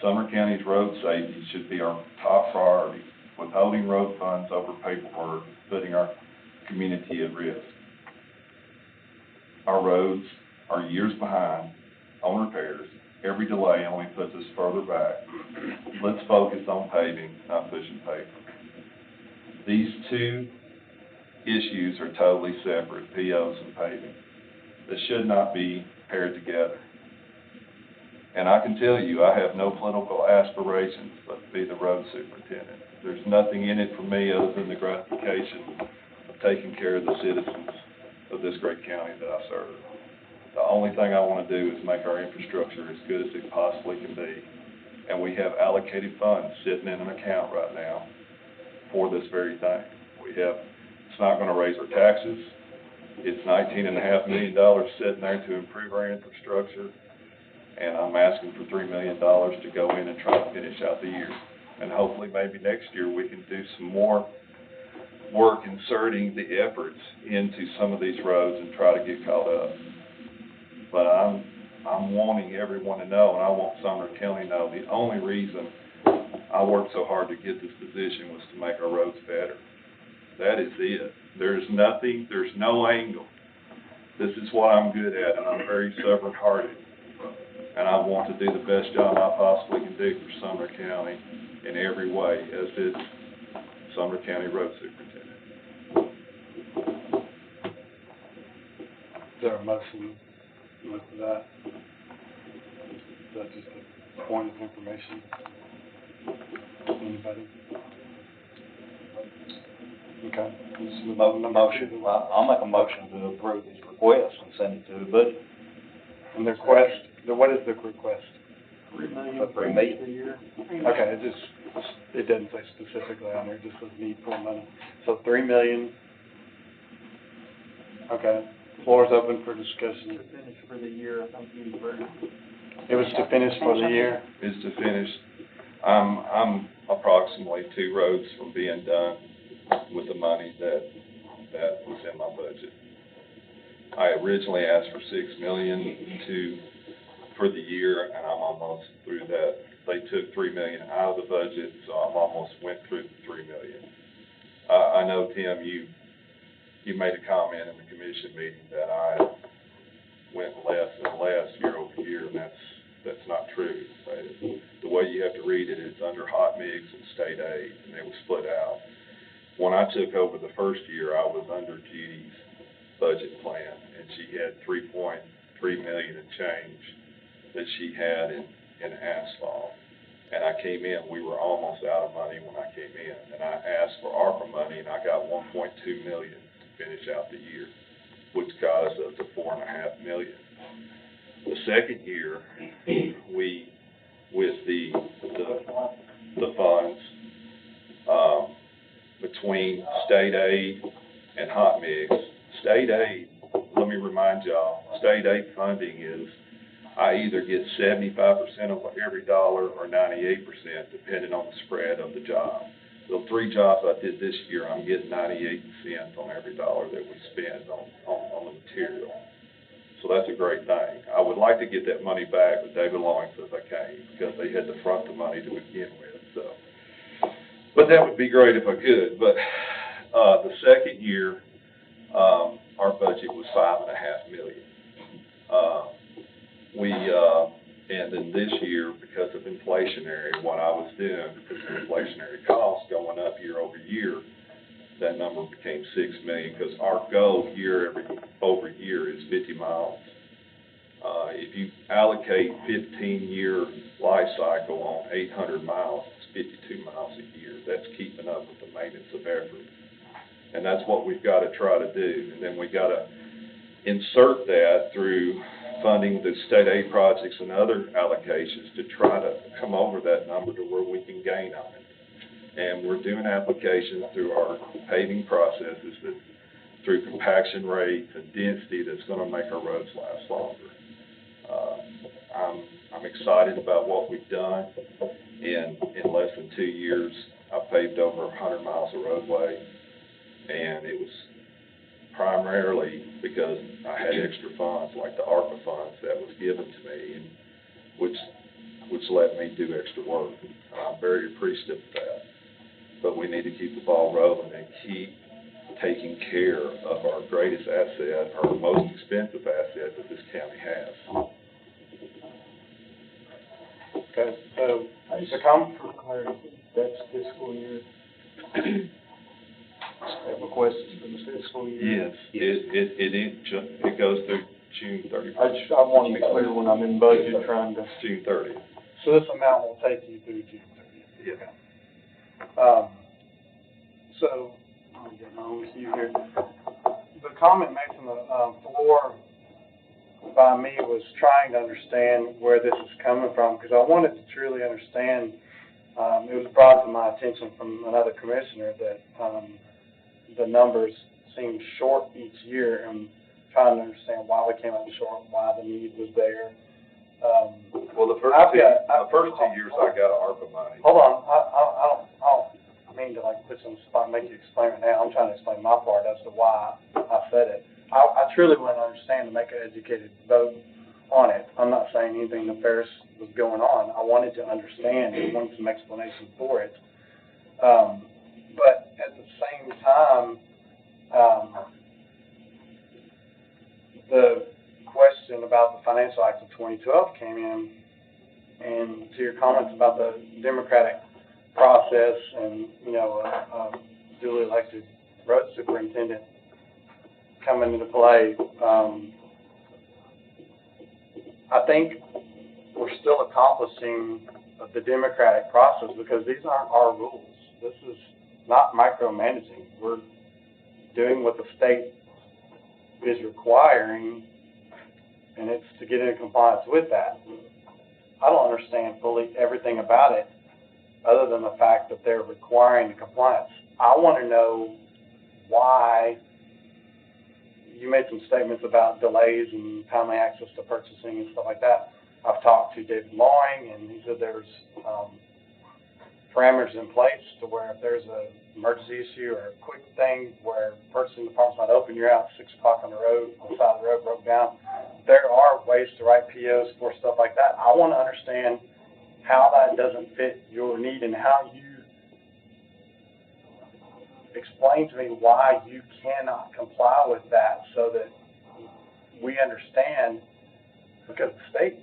Sumner County's road safety should be our top priority. Withholding road funds over paperwork, putting our community at risk. Our roads are years behind on repairs. Every delay only puts us further back. Let's focus on paving, not pushing paper. These two issues are totally separate, POs and paving. They should not be paired together. And I can tell you, I have no political aspirations but to be the road superintendent. There's nothing in it for me other than the gratification of taking care of the citizens of this great county that I serve. The only thing I want to do is make our infrastructure as good as it possibly can be. And we have allocated funds sitting in an account right now for this very thing. It's not going to raise our taxes. It's $19.5 million sitting there to improve our infrastructure. And I'm asking for $3 million to go in and try to finish out the year. And hopefully maybe next year we can do some more work inserting the efforts into some of these roads and try to get caught up. But I'm wanting everyone to know, and I want Sumner County to know, the only reason I worked so hard to get this position was to make our roads better. That is it. There's no angle. This is what I'm good at, and I'm very stubborn-hearted. And I want to do the best job I possibly can do for Sumner County in every way, as is Sumner County Road Superintendent. Is there a motion with that? Is that just a point of information? Anybody? Okay. The motion, I'll make a motion to approve these requests and send it to the budget. And the request, what is the request? $3 million a year. Okay, it doesn't say specifically on there, it just says need for money. So $3 million. Okay, floor is open for discussion. To finish for the year, I think you agreed. It was to finish for the year? Is to finish. I'm approximately 2 roads from being done with the money that was in my budget. I originally asked for $6 million for the year, and I'm almost through that. They took $3 million out of the budget, so I'm almost went through the $3 million. I know, Tim, you made a comment in the commission meeting that I went less and less year over year, and that's not true. The way you have to read it is under hot mix and state aid, and it was split out. When I took over the first year, I was under Judy's budget plan, and she had $3.3 million in change that she had in asphalt. And I came in, we were almost out of money when I came in, and I asked for ARPA money, and I got $1.2 million to finish out the year, which got us up to $4.5 million. The second year, we, with the funds, between state aid and hot mix, state aid, let me remind y'all, state aid funding is, I either get 75% of every dollar or 98%, depending on the spread of the job. The 3 jobs I did this year, I'm getting 98 cents on every dollar that we spend on the material. So that's a great thing. I would like to get that money back, but David Lawing says I can't because they had to front the money to begin with. So, but that would be great if I could. But the second year, our budget was $5.5 million. And then this year, because of inflationary, what I was doing, because of inflationary costs going up year over year, that number became $6 million, because our goal year every over year is 50 miles. If you allocate 15-year life cycle on 800 miles, it's 52 miles a year. That's keeping up with the maintenance of effort. And that's what we've got to try to do. And then we got to insert that through funding the state aid projects and other allocations to try to come over that number to where we can gain on it. And we're doing applications through our paving processes, that through compaction rates and density, that's going to make our roads last longer. I'm excited about what we've done. In less than 2 years, I've paved over 100 miles of roadway, and it was primarily because I had extra funds, like the ARPA funds that was given to me, and which let me do extra work. I'm very appreciative of that. But we need to keep the ball rolling and keep taking care of our greatest asset, our most expensive asset that this county has. Okay, so, the comment For clarity, that's fiscal year. That request is for the fiscal year. Yes, it goes through June 30th. I want to be clear when I'm in budget trying to. June 30th. so this amount will take you through June 30th? Yeah. So, let me get my own cue here. The comment made from the floor by me was trying to understand where this is coming from, because I wanted to truly understand. It was brought to my attention from another commissioner that the numbers seem short each year, and trying to understand why we came up short, why the need was there. Well, the first 2 years I got ARPA money. Hold on, I don't mean to like put you on the spot and make you explain it now. I'm trying to explain my part as to why I said it. I truly want to understand to make an educated vote on it. I'm not saying anything nefarious was going on. I wanted to understand and wanted some explanation for it. But at the same time, the question about the Financial Act of 2012 came in, and to your comments about the democratic process and, a duly elected road superintendent coming into play, I think we're still accomplishing the democratic process, because these aren't our rules. This is not micromanaging. We're doing what the state is requiring, and it's to get into compliance with that. I don't understand fully everything about it, other than the fact that they're requiring the compliance. I want to know why. You made some statements about delays and timely access to purchasing and stuff like that. I've talked to David Loring, and he said there's parameters in place to where if there's an emergency issue or a quick thing where purchasing department's not open, you're out at 6 o'clock on the side of the road, broke down. There are ways to write POs for stuff like that. I want to understand how that doesn't fit your need and how you explain to me why you cannot comply with that, so that we understand, because the state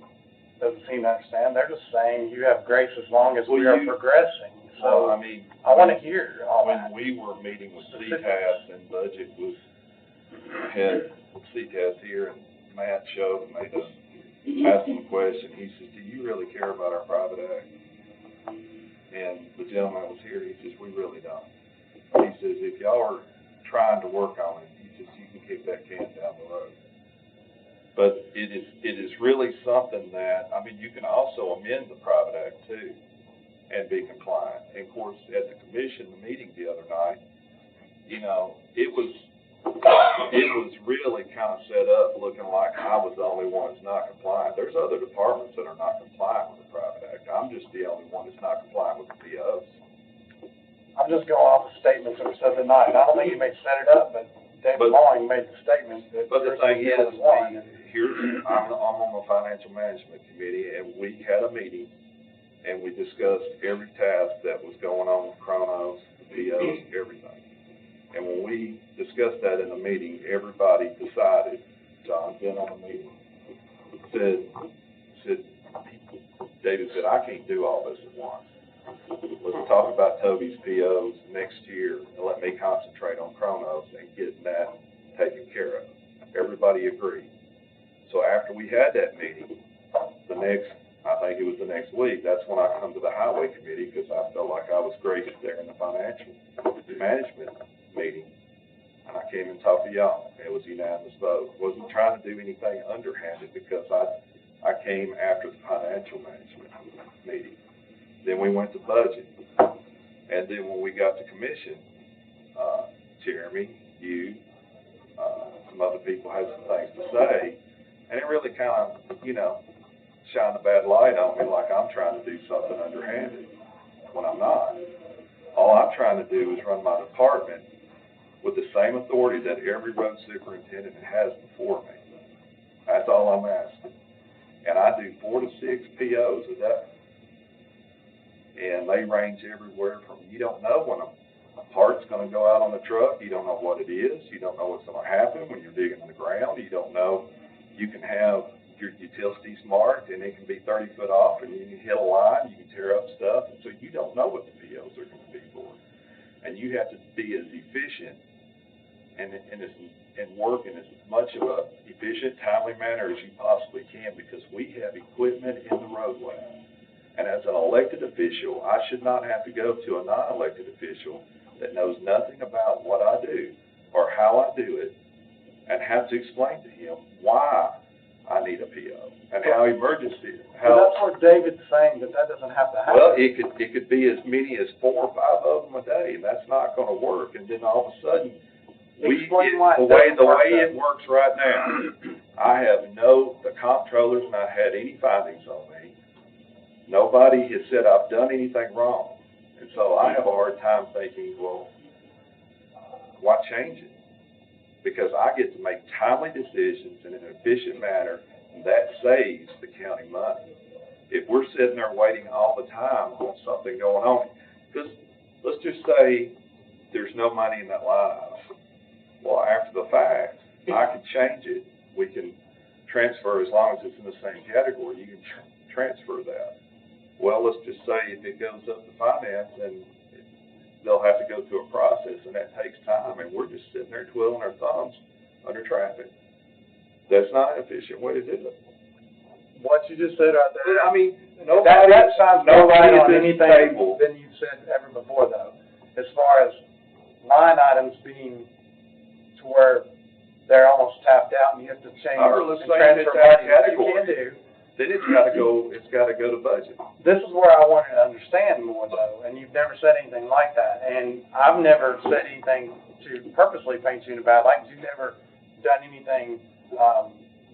doesn't seem to understand. They're just saying you have grace as long as we are progressing. So, Well, I mean, I want to hear all that. when we were meeting with CTAS and budget was, had CTAS here, and Matt showed and asked him a question. He says, do you really care about our private act? And the gentleman was here, he says, we really don't. He says, if y'all are trying to work on it, he says, you can kick that can down the road. But it is really something that, I mean, you can also amend the private act too and be compliant. And of course, at the commission meeting the other night, it was really kind of set up looking like I was the only one that's not compliant. There's other departments that are not compliant with the private act. I'm just the only one that's not compliant with the POs. I'm just going off the statements that were said tonight. I don't think you may set it up, but David Loring made the statement that. But the thing is, I'm on the financial management committee, and we had a meeting, and we discussed every task that was going on with Chronos, the POs, everything. And when we discussed that in the meeting, everybody decided, John's been on the meeting, said, David said, I can't do all this at once. Let's talk about Toby's POs next year, and let me concentrate on Chronos and get that taken care of. Everybody agreed. So after we had that meeting, I think it was the next week, that's when I come to the highway committee, because I felt like I was graded there in the financial management meeting. And I came and talked to y'all. It was unanimous vote. Wasn't trying to do anything underhanded, because I came after the financial management meeting. Then we went to budget. And then when we got to commission, Jeremy, you, some other people had some things to say, and it really kind of, shined a bad light on me, like I'm trying to do something underhanded, when I'm not. All I'm trying to do is run my department with the same authority that every road superintendent has before me. That's all I'm asking. And I do 4 to 6 POs a day. And they range everywhere from, you don't know when a part's gonna go out on the truck, you don't know what it is, you don't know what's gonna happen when you're digging in the ground, you don't know, you can have your utilities marked and it can be 30 foot off and you can hit a line, you can tear up stuff, and so you don't know what the POs are gonna be for. And you have to be as efficient and work in as much of a efficient, timely manner as you possibly can, because we have equipment in the roadway. And as an elected official, I should not have to go to a non-elected official that knows nothing about what I do or how I do it and have to explain to him why I need a PO and how emergency. Well, that's where David's saying that doesn't have to happen. Well, it could be as many as 4 or 5 of them a day, and that's not going to work. And then all of a sudden, the way it works right now, I have the comptroller's not had any findings on me. Nobody has said I've done anything wrong. And so I have a hard time thinking, well, why change it? Because I get to make timely decisions in an efficient manner, and that saves the county money. If we're sitting there waiting all the time on something going on, because let's just say there's no money in that line item. Well, after the fact, I can change it. We can transfer, as long as it's in the same category, you can transfer that. Well, let's just say if it goes up to finance, and they'll have to go through a process, and that takes time, and we're just sitting there twiddling our thumbs under traffic. That's not an efficient way to do it. What you just said right there, I mean, that sounds no right on anything table than you've said ever before, though. As far as line items being to where they're almost tapped out and you have to change and transfer money, you can do. Then it's got to go to budget. This is where I wanted to understand more, though, and you've never said anything like that. And I've never said anything to purposely paint you in a bad light. You've never done anything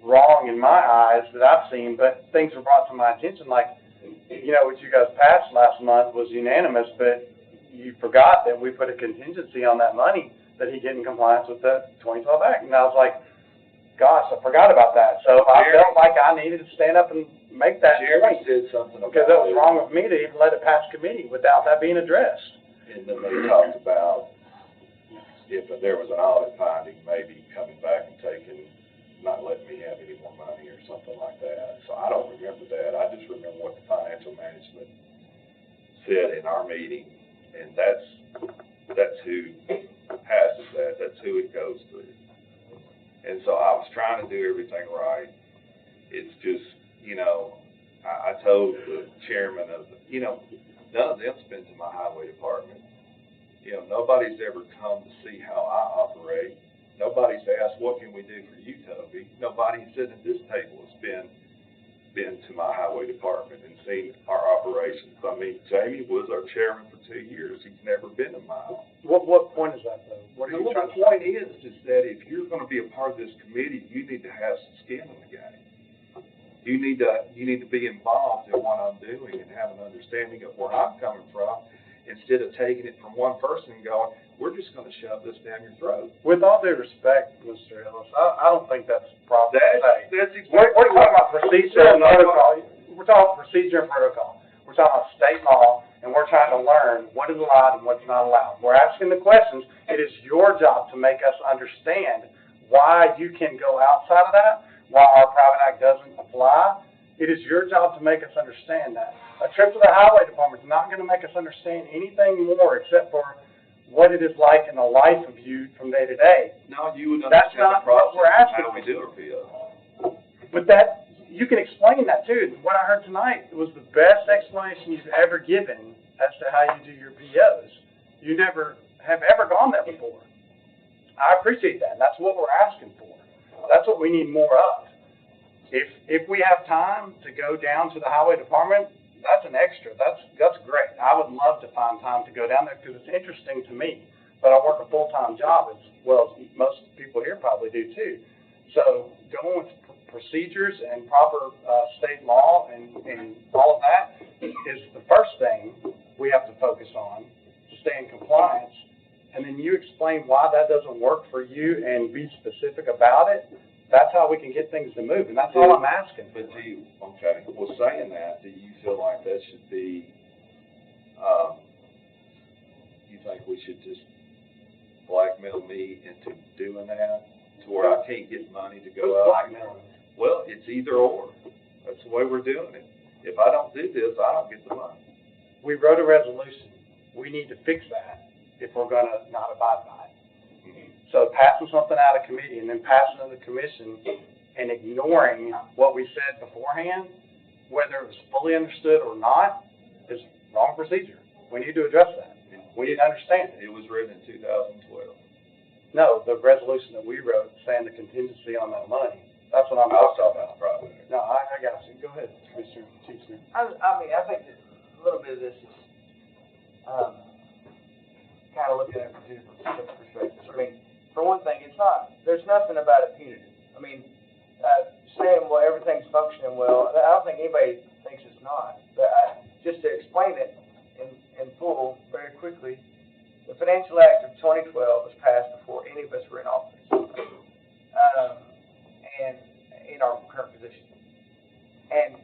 wrong in my eyes that I've seen, but things were brought to my attention, like, what you guys passed last month was unanimous, but you forgot that we put a contingency on that money that he get in compliance with the 2012 Act. And I was like, gosh, I forgot about that. So I felt like I needed to stand up and make that Jeremy point, said something about because that was wrong with me to even let it pass committee without that being addressed. And then they talked about if there was an audit finding, maybe coming back and not letting me have any more money or something like that. So I don't remember that. I just remember what the financial management said in our meeting, and that's who passes that. That's who it goes through. And so I was trying to do everything right. It's just, I told the chairman of none of them's been to my highway department. Nobody's ever come to see how I operate. Nobody's asked, what can we do for you, Toby? Nobody sitting at this table has been to my highway department and seen our operations. I mean, Jamie was our chairman for 2 years. He's never been to my office. What point is that, though? What are you trying to say? The point is that if you're going to be a part of this committee, you need to have some skin in the game. You need to be involved in what I'm doing and have an understanding of where I'm coming from, instead of taking it from one person and going, we're just going to shove this down your throat. With all due respect, Mr. Ellis, I don't think that's proper to say. That's exactly We're talking about procedure and protocol. We're talking about procedure and protocol. We're talking about state law, and we're trying to learn what is allowed and what's not allowed. We're asking the questions. It is your job to make us understand why you can go outside of that, why our private act doesn't apply. It is your job to make us understand that. A trip to the highway department is not going to make us understand anything more except for what it is like in the life of you from day to day. No, you would That's understand not the what we're process, asking how we do our PO. But that, you can explain that too. What I heard tonight was the best explanation you've ever given as to how you do your POs. You never have ever gone there before. I appreciate that. That's what we're asking for. That's what we need more of. If we have time to go down to the highway department, that's an extra. That's great. I would love to find time to go down there because it's interesting to me. But I work a full-time job as well as most people here probably do too. So going with procedures and proper state law and all of that is the first thing we have to focus on to stay in compliance. And then you explain why that doesn't work for you and be specific about it. That's how we can get things to move, and that's all I'm asking. But do you, okay, well, saying that, do you feel like that should be, you think we should just blackmail me into doing that to where I can't get money to go out? Blackmail. Well, it's either or. That's the way we're doing it. If I don't do this, I don't get the money. We wrote a resolution. We need to fix that if we're gonna not abide by it. So passing something out of committee and then passing it to the commission and ignoring what we said beforehand, whether it was fully understood or not, is wrong procedure. We need to address that. We need to understand it. It was written in 2012. No, the resolution that we wrote saying the contingency on that money, that's what I'm talking about. Probably. No, I got you. Go ahead, Commissioner Teachner. I mean, I think that a little bit of this is, kind of looking at it from two different perspectives. I mean, for one thing, there's nothing about it punitive. I mean, saying, well, everything's functioning well, I don't think anybody thinks it's not. But just to explain it in full, very quickly, the Financial Act of 2012 was passed before any of us were in office, and in our current position. And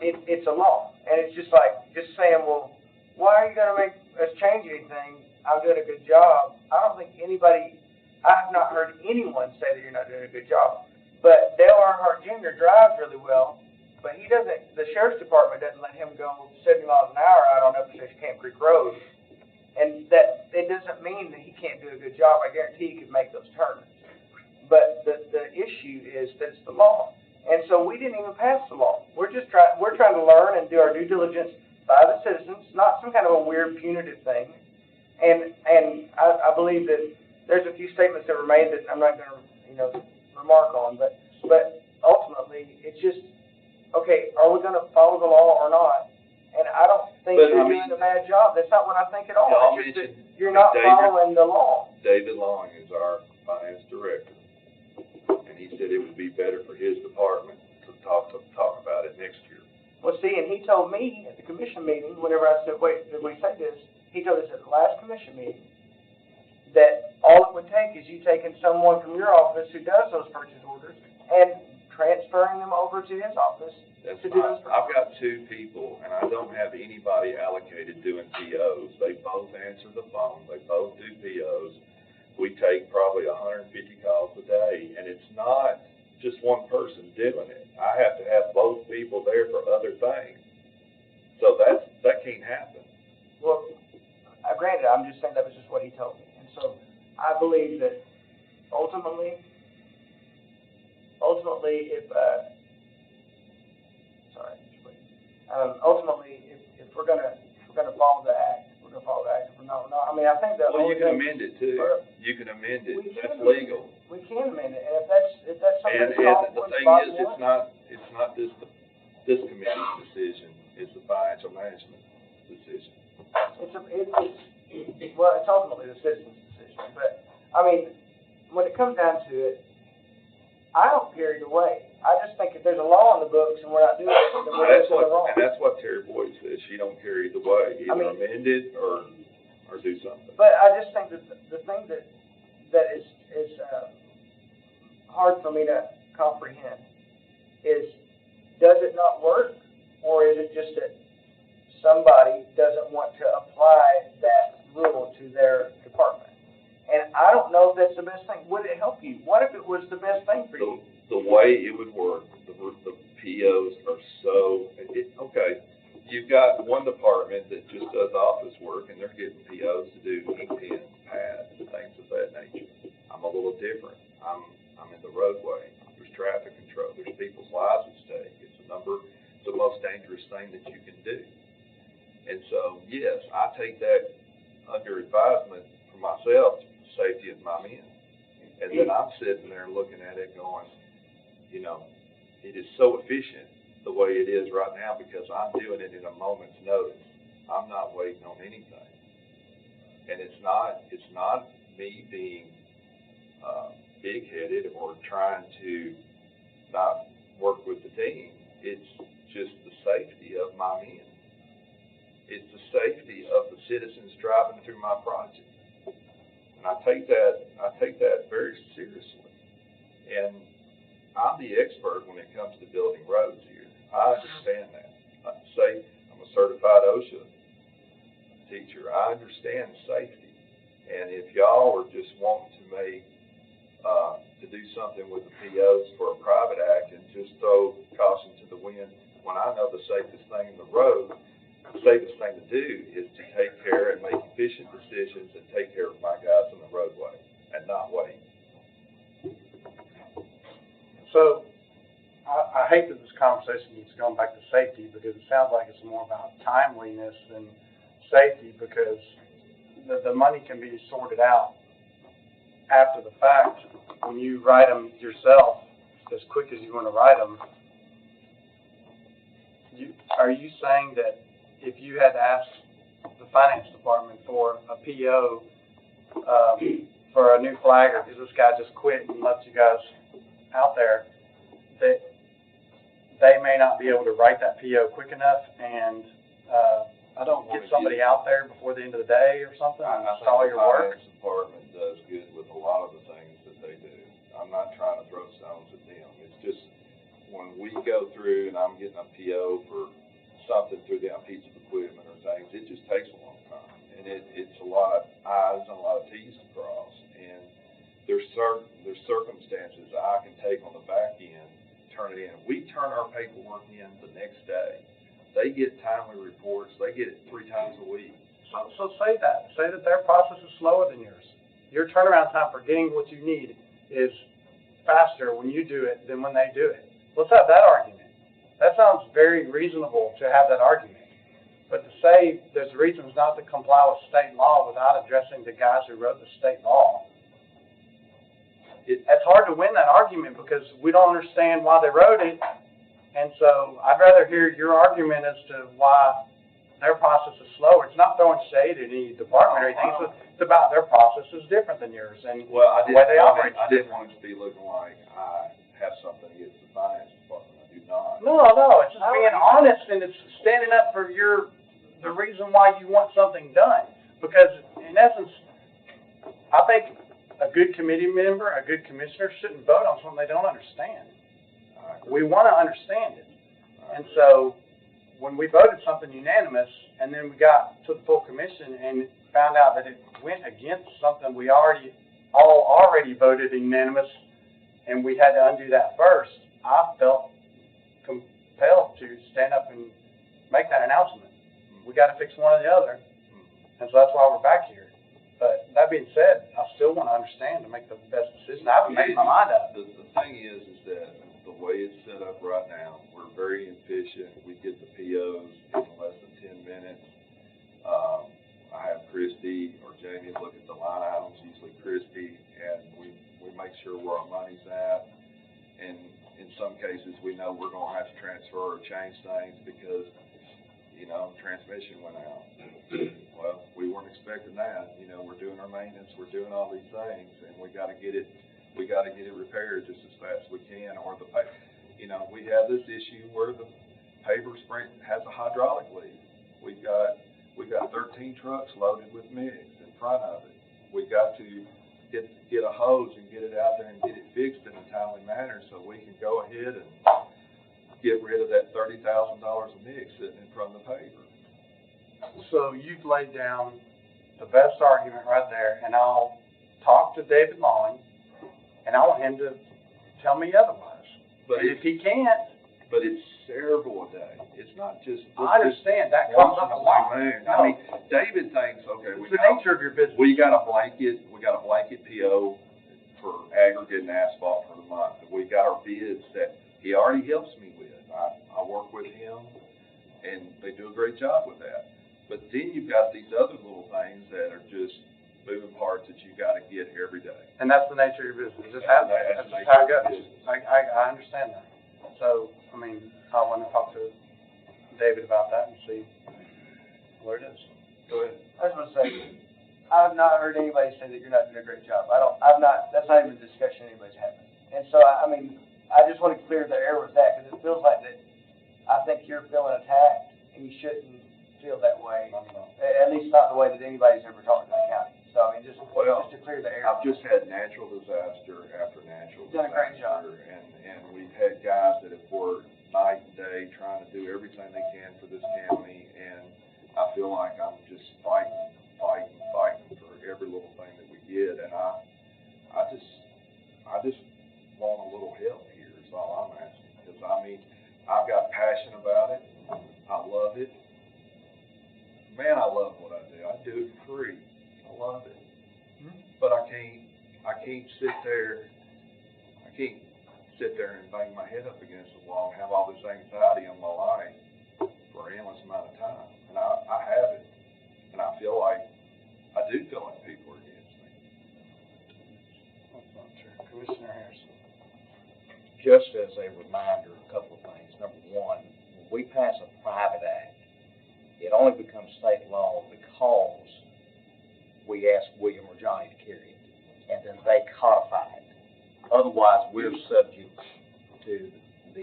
it's a law. And it's just like, just saying, well, why are you going to make us change anything? I'm doing a good job. I don't think anybody, I have not heard anyone say that you're not doing a good job. But Dale Earnhardt Jr. drives really well, but he doesn't, the sheriff's department doesn't let him go 70 miles an hour out on Upper Camp Creek Road. And that, it doesn't mean that he can't do a good job. I guarantee he could make those turns. But the issue is that it's the law. And so we didn't even pass the law. We're trying to learn and do our due diligence by the citizens, not some kind of a weird punitive thing. And I believe that there's a few statements that were made that I'm not going to, remark on, but ultimately, it's just, okay, are we going to follow the law or not? And I don't think you're doing a bad job. That's not what I think at all. It's just that you're not following the law. David Long is our finance director, and he said it would be better for his department to talk about it next year. Well, see, and he told me at the commission meeting, whenever I said, wait, did we say this? He told us at the last commission meeting that all it would take is you taking someone from your office who does those purchase orders and transferring them over to his office to do those purchase I've orders. got two people, and I don't have anybody allocated doing POs. They both answer the phone. They both do POs. We take probably 150 calls a day, and it's not just one person doing it. I have to have both people there for other things. So that can't happen. Well, granted, I'm just saying that was just what he told me. And so I believe that ultimately, if we're gonna follow the act, we're gonna follow the act. If we're not, I mean, I think that. Well, you can amend it too. You can amend it. That's legal. We can amend it, and if that's something. And the thing is, it's not this committee's decision. It's the financial management decision. Well, it's ultimately the citizen's decision, but, I mean, when it comes down to it, I don't care either way. I just think if there's a law in the books and we're not doing it, then we're doing it wrong. And that's what Terry Boyd says, she don't care either way, either amend it or do something. But I just think that the thing that is hard for me to comprehend is, does it not work, or is it just that somebody doesn't want to apply that rule to their department? And I don't know if that's the best thing. Would it help you? What if it was the best thing for you? The way it would work, the POs are so, okay, you've got one department that just does office work, and they're getting POs to do ink pens. dangerous thing that you can do. And so, yes, I take that under advisement for myself, the safety of my men. And then I'm sitting there looking at it going, you know, it is so efficient the way it is right now because I'm doing it in a moment's notice. I'm not waiting on anything. And it's not me being big-headed or trying to not work with the team. It's just the safety of my men. It's the safety of the citizens driving through my project. And I take that very seriously. And I'm the expert when it comes to building roads here. I understand that. Like I say, I'm a certified OSHA teacher. I understand safety. And if y'all are just wanting to to do something with the POs for a private act and just throw caution to the wind, when I know the safest thing in the road, the safest thing to do is to take care and make efficient decisions and take care of my guys in the roadway and not wait. So, I hate that this conversation keeps going back to safety because it sounds like it's more about timeliness than safety because the money can be sorted out after the fact. When you write them yourself as quick as you want to write them, are you saying that if you had to ask the finance department for a PO for a new flagger because this guy just quit and left you guys out there, that they may not be able to write that PO quick enough and get somebody out there before the end of the day or something and install your work? I think the finance department does good with a lot of the things that they do. I'm not trying to throw stones at them. It's just when we go through and I'm getting a PO for something through them piece of equipment or things, it just takes a long time. And it's a lot of I's and a lot of T's to cross. And there's circumstances I can take on the back end, turn it in. We turn our paperwork in the next day. They get timely reports. They get it 3 times a week. So say that. Say that their process is slower than yours. Your turnaround time for getting what you need is faster when you do it than when they do it. Let's have that argument. That sounds very reasonable to have that argument. But to say there's reasons not to comply with state law without addressing the guys who wrote the state law, it's hard to win that argument because we don't understand why they wrote it. And so I'd rather hear your argument as to why their process is slower. It's not throwing shade at any department or anything. It's about their process is different than yours and the way they operate. I didn't want it to be looking like I have something against the finance department. I do not. No, it's just being honest and it's standing up for the reason why you want something done. Because in essence, I think a good committee member, a good commissioner shouldn't vote on something they don't understand. We want to understand it. And so when we voted something unanimous and then we got to the full commission and found out that it went against something we already voted unanimous and we had to undo that first, I felt compelled to stand up and make that announcement. We got to fix one or the other. And so that's why we're back here. But that being said, I still want to understand to make the best decision. I haven't made my mind up. The thing is that the way it's set up right now, we're very efficient. We get the POs in less than 10 minutes. I have Christy or Jamie look at the line items, usually Christy, and we make sure where our money's at. And in some cases, we know we're going to have to transfer or change things because, transmission went out. Well, we weren't expecting that. We're doing our maintenance, we're doing all these things, and we got to get it repaired just as fast as we can. Or we have this issue where the paver sprint has a hydraulic leak. We've got 13 trucks loaded with mix in front of it. We got to get a hose and get it out there and get it fixed in a timely manner so we can go ahead and get rid of that $30,000 of mix sitting in front of the paver. So you've laid down the best argument right there, and I'll talk to David Long, and I want him to tell me otherwise. But if he can't... But it's several a day. It's not just... I understand. That comes up a lot. No. I mean, David thinks, okay... It's the nature of your business. We got a blanket PO for aggregate and asphalt for the month. And we got our bids that he already helps me with. I work with him and they do a great job with that. But then you've got these other little things that are just moving parts that you gotta get every day. And that's the nature of your business, it just happens, that's just how it goes. I understand that. So, I mean, I want to talk to David about that and see where it is. Go ahead. I just want to say, I've not heard anybody say that you're not doing a great job. That's not even a discussion anybody's having. And so, I mean, I just want to clear the air with that, because it feels like that, I think you're feeling attacked, and you shouldn't feel that way. At least not the way that anybody's ever talked to the county. So, I mean, just to clear the air. I've just had natural disaster after natural You've done a great job. disaster, and we've had guys that have worked night and day trying to do everything they can for this county, and I feel like I'm just fighting for every little thing that we get, and I just want a little help here is all I'm asking, because I mean, I've got passion about it, I love it, man, I love what I do, I do it for free, I love it, but I can't sit there and bang my head up against the wall and have all this anxiety in my life for an endless amount of time, and I have it, and I do feel like people are against me. That's not true. Commissioner Harrison. Just as a reminder, a couple of things. Number one, when we pass a private act, it only becomes state law because we ask William or Johnny to carry it, and then they codify it. Otherwise, we're subject to the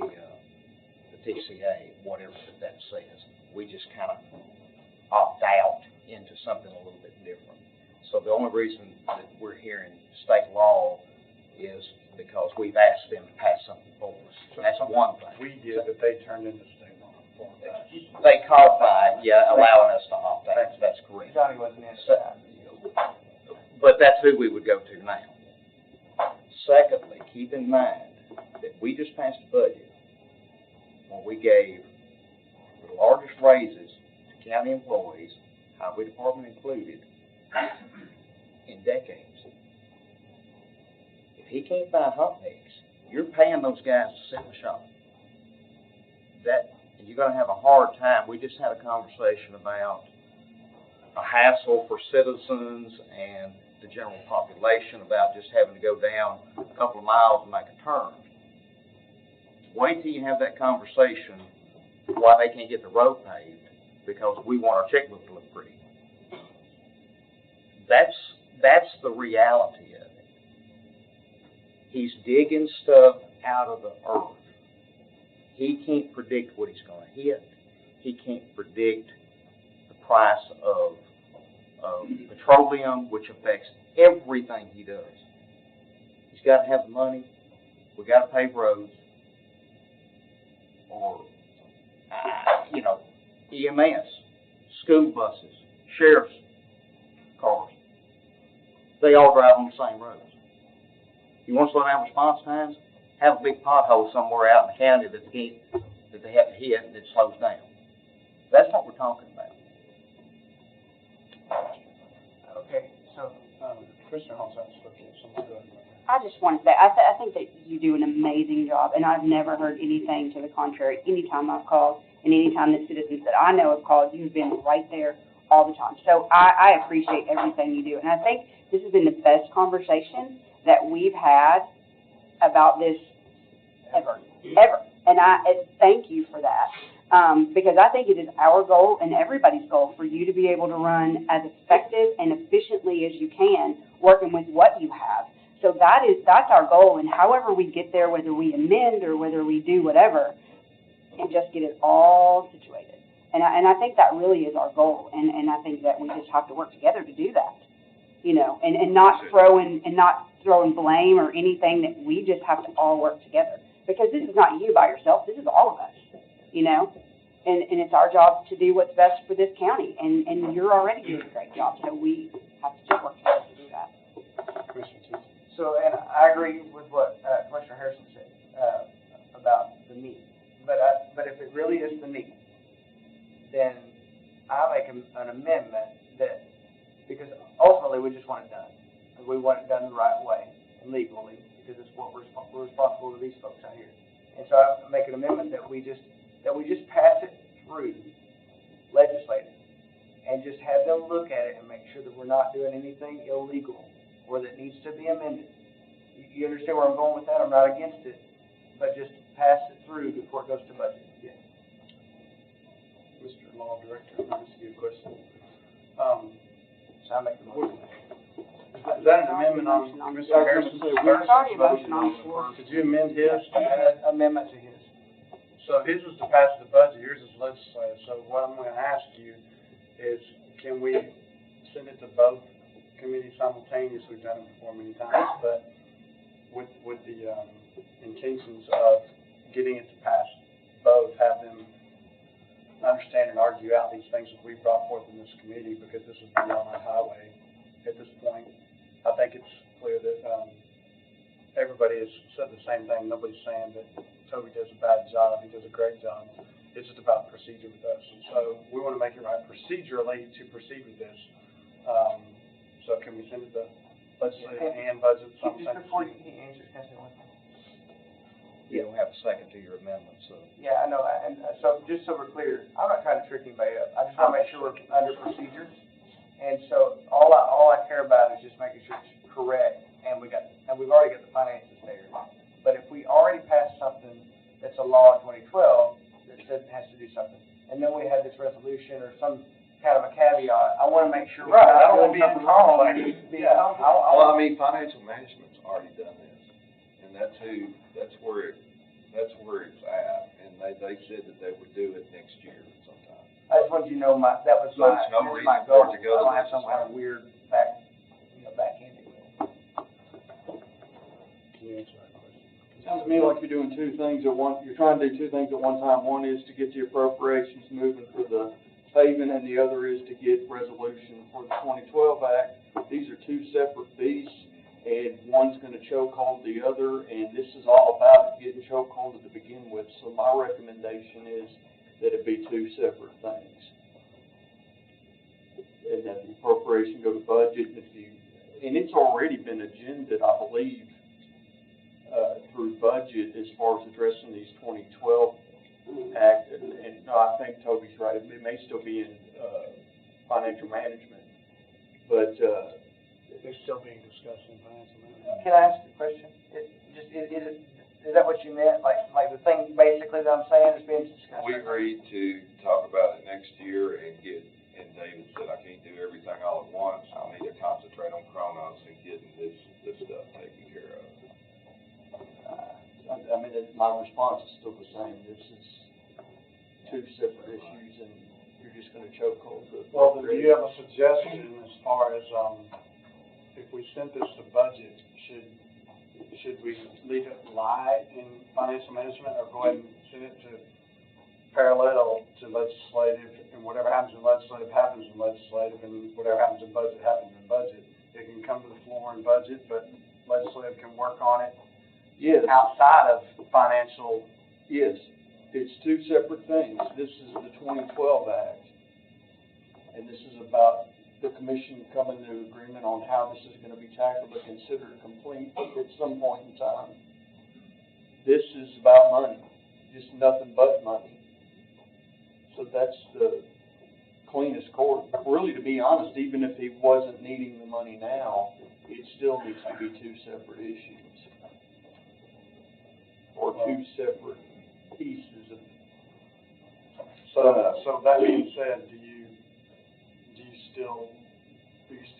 TCA, whatever that says. We just kind of opt out into something a little bit different. So the only reason that we're hearing state law is because we've asked them to pass something for us. That's one thing. We did, but they turned into state law for us. They codified, allowing us to opt out. That's correct. Johnny wasn't in that. But that's who we would go to now. Secondly, keep in mind that we just passed a budget where we gave the largest raises to county employees, highway department included, in decades. If he can't buy hot mix, you're paying those guys to sit in the shop. And you're gonna have a hard time. We just had a conversation about a hassle for citizens and the general population about just having to go down a couple of miles and make a turn. Wait till you have that conversation why they can't get the road paved because we want our checkbook to look pretty. That's the reality of it. He's digging stuff out of the earth. He can't predict what he's going to hit. He can't predict the price of petroleum, which affects everything he does. He's got to have the money. We got to pave roads, or EMS, school buses, sheriff's cars. They all drive on the same roads. You want to slow down response times? Have a big pothole somewhere out in the county that they have to hit and it slows down. That's what we're talking about. Okay, so, Commissioner Holmes, that's okay, someone's good. I just want to say, I think that you do an amazing job, and I've never heard anything to the contrary. Anytime I've called, and anytime that citizens that I know have called, you've been right there all the time. So I appreciate everything you do, and I think this has been the best conversation that we've had about this ever. And thank you for that, because I think it is our goal and everybody's goal for you to be able to run as effective and efficiently as you can, working with what you have. So that's our goal, and however we get there, whether we amend or whether we do whatever, and just get it all situated. And I think that really is our goal, and I think that we just have to work together to do that, and not throwing blame or anything, that we just have to all work together. Because this is not you by yourself, this is all of us, and it's our job to do what's best for this county, and you're already doing a great job, so we have to just work together to do that. Commissioner Tucson. So, and I agree with what Commissioner Harrison said about the need. But if it really is the need, then I make an amendment that, because ultimately we just want it done. We want it done the right way and legally, because it's what we're responsible to these folks out here. And so I make an amendment that we just pass it through and just have them look at it and make sure that we're not doing anything illegal or that needs to be amended. You understand where I'm going with that? I'm not against it, but just pass it through before it goes to budget. Yeah. Mr. Law Director, can I ask you a question? So I make the motion. Is that an amendment on Mr. Harrison's? There's already a motion on the floor. Did you amend his? Amendment to his. So his was to pass the budget, yours is legislative. So what I'm gonna ask you is, can we send it to both committees simultaneously? We've done it before many times, but with the, intentions of getting it to pass both, have them understand and argue out these things that we brought forth in this committee, because this is beyond our highway at this point. I think it's clear that, everybody has said the same thing. Nobody's saying that Toby does a bad job. He does a great job. It's just about procedure with us. And so we want to make it right procedurally to proceed with this. So can we send it to legislative and budget Just simultaneously? before he answers, can I say one thing? You don't have a second to your amendment, so. Yeah, I know, and so, just so we're clear, I'm not trying to trick anybody up, I just wanna make sure we're under procedures. And so, all I care about is just making sure it's correct, and we've already got the finances there. But if we already passed something that's a law in 2012, that said it has to do something, and then we had this resolution or some kind of a caveat, I wanna make sure we're Right, I not don't want doing to be something wrong. Yeah, Well, I mean, financial management's already done this, and that's where it's at, and they said that they would do it next year sometime. I just wanted you to know that was So my, it's no that's reason my for goal. it to go to I don't have some kind of legislature. weird backhanded. Can you answer that question? Sounds to me like you're doing two things at one, you're trying to do two things at one time. One is to get the appropriations moving for the paving, and the other is to get resolution for the 2012 Act. These are two separate beasts, and one's gonna chokehold the other, and this is all about getting chokeholded to begin with. So my recommendation is that it be two separate things. And that the appropriation go to budget, and it's already been agended, I believe, through budget as far as addressing these 2012 Act, and no, I think Toby's right, it may still be in, financial management, but, They're still being discussed in financial management. Can I ask a question? Is that what you meant? Like the thing basically that I'm saying is being discussed? We agreed to talk about it next year and David said, I can't do everything all at once. I need to concentrate on Chronos and getting this stuff taken care of. I mean, my response is still the same. This is two separate issues, and you're just gonna chokehold the. Well, do you have a suggestion as far as, if we sent this to budget, should we leave it live in financial management, or go ahead and send it to parallel to legislative, and whatever happens in legislative happens in legislative, and whatever happens in budget happens in budget? It can come to the floor in budget, but legislative can work on it Yes, outside of financial. yes, it's two separate things. This is the 2012 Act, and this is about the commission coming to agreement on how this is gonna be tackled or considered complete at some point in time. This is about money, just nothing but money. So that's the cleanest court. Really, to be honest, even if he wasn't needing the money now, it still needs to be two separate issues. Or two separate pieces of. So that being said, do you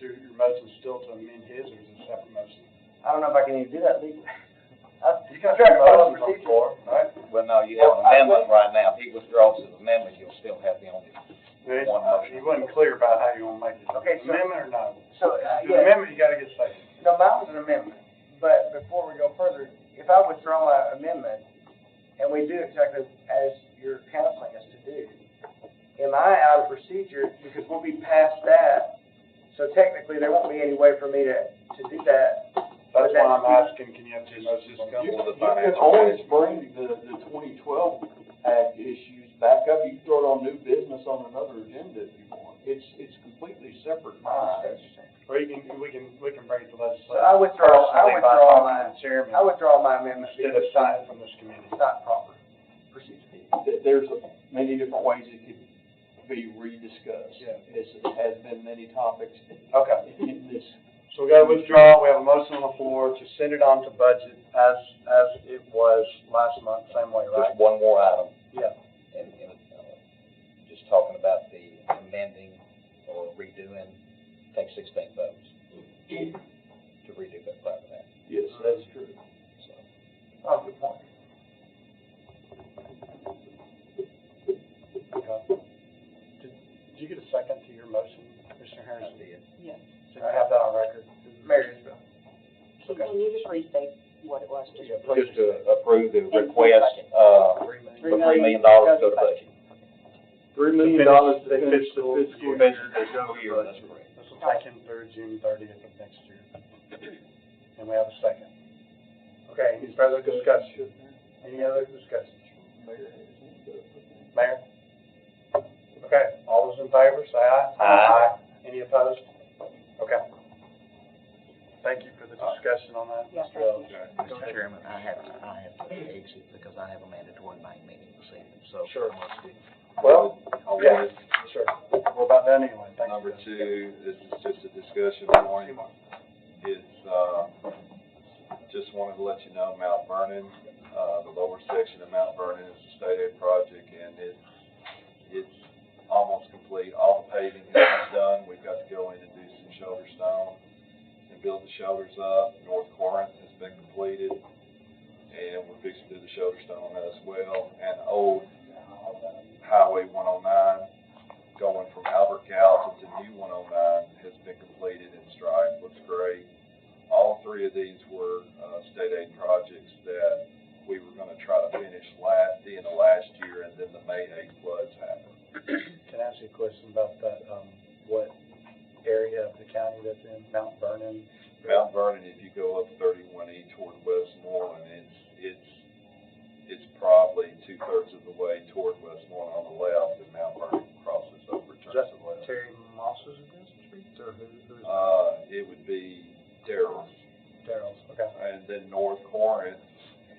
your motion still to amend his, or is it a separate motion? I don't know if I can even do that legally. You can have motions on the floor, right? Well, no, you have an amendment right now. If he withdraws his amendment, you'll still have the only one motion. You wasn't clear about how you want to make it. Okay, so- Amendment or no? So, The yeah, amendment, you gotta get second. no, mine was an amendment, but before we go further, if I withdraw my amendment, and we do exactly as you're counseling us to do, am I out of procedure, because we'll be past that, so technically, there won't be any way for me to do that. That's why I'm asking, can you have two motions on Come the to the You can financial always management. bring the 2012 Act issues back up. You can throw it on new business on another agenda if you want. It's completely separate minds. Or we can bring it to legislature. So I withdraw Personally, by my, talking to the chairman, I withdraw my amendment, instead of because signing from this committee. it's not proper procedure. There's many different ways it could be rediscussed. Yeah. It has been many topics Okay. in this. So we got to withdraw, we have a motion on the floor to send it on to budget as it was last month, same way, right? Just one more item, Yeah. and, just talking about the amending or redoing, I think 16 votes to redo that private act, Yes, that's true. so. Oh, good point. Okay. Did you get a second to your motion, Commissioner Harrison? Yes. So you have that on record? Mayor Isbell. Can you just restate what it was? Yeah, please. Just to approve the request, $3 million. for $3 million to go to budget. $3 million to to finish finish the the fiscal fiscal year. year. That's correct. This will take him through June 30th of next year. And we have a second. Okay, any further discussion? Any other discussion? Mayor? Okay, all those in favor, say aye. Aye. Any opposed? Okay. Thank you for the discussion on that. Yes, So, Mr. Chairman, I have to exit because I have a mandatory bank meeting this evening, so. Sure. I must be. Well, yeah, sure. We're about done anyway. Thank you. Number two, this is just a discussion point. It's, just wanted to let you know, Mount Vernon, the lower section of Mount Vernon is a state aid project, and it's almost complete. All the paving has been done. We've got to go in and do some shoulder stone and build the shoulders up. North Corinth has been completed, and we're fixing to do the shoulder stone on that as well. And old Highway 109, going from Albert Gallatin to New 109, has been completed and striped. Looks great. All three of these were state aid projects that we were going to try to finish the end of last year, and then the May 8 floods happened. Can I ask you a question about that, what area of the county that's in, Mount Vernon? Mount Vernon, if you go up 31E toward Westmoreland, it's probably 2/3 of the way toward Westmoreland on the left, and Mount Vernon crosses over, Is turns that to the left. Terry Moss's district, or who's that? It would be Darrell's. Darrell's, okay. And then North Corinth,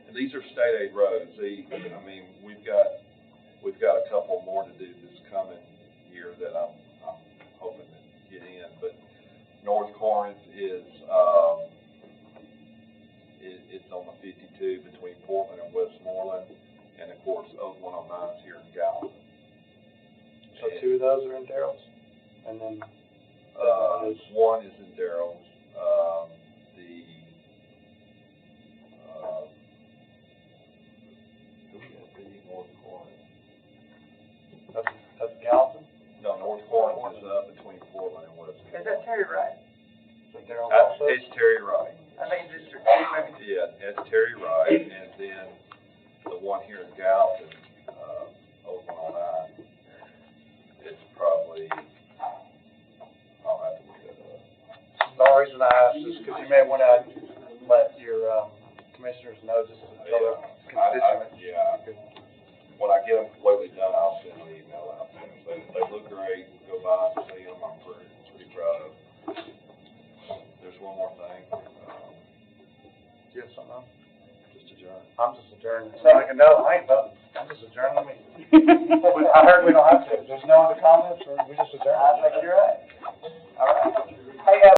and these are state aid roads. I mean, we've got a couple more to do this coming year that I'm hoping to get in, but North Corinth is, it's on the 52 between Portland and Westmoreland, and of course, 109 is here in Gallatin. So two of those are in Darrell's, and then, One is in Darrell's, North Corinth. that's Gallatin? No, North Corinth is up between Portland and West. Is that Terry Wright? So Darrell's also? It's Terry Wright. I think District 2, maybe. Yeah, it's Terry Wright, and then the one here in Gallatin, 109, it's probably, I'll have to look that up. The only reason I asked is because you may want to let your, commissioners know just to tell their constituents. Yeah, when I get them completely done, I'll send an email out to them. They look great, go by and see them, I'm pretty proud of them. There's one more thing, Do you have something else? just adjourn. I'm just adjourning. It's not like a no, I ain't voting. I'm just adjourning the meeting. I heard we don't have to. There's no other comments, or we just adjourn? I think you're right. All right. Hey,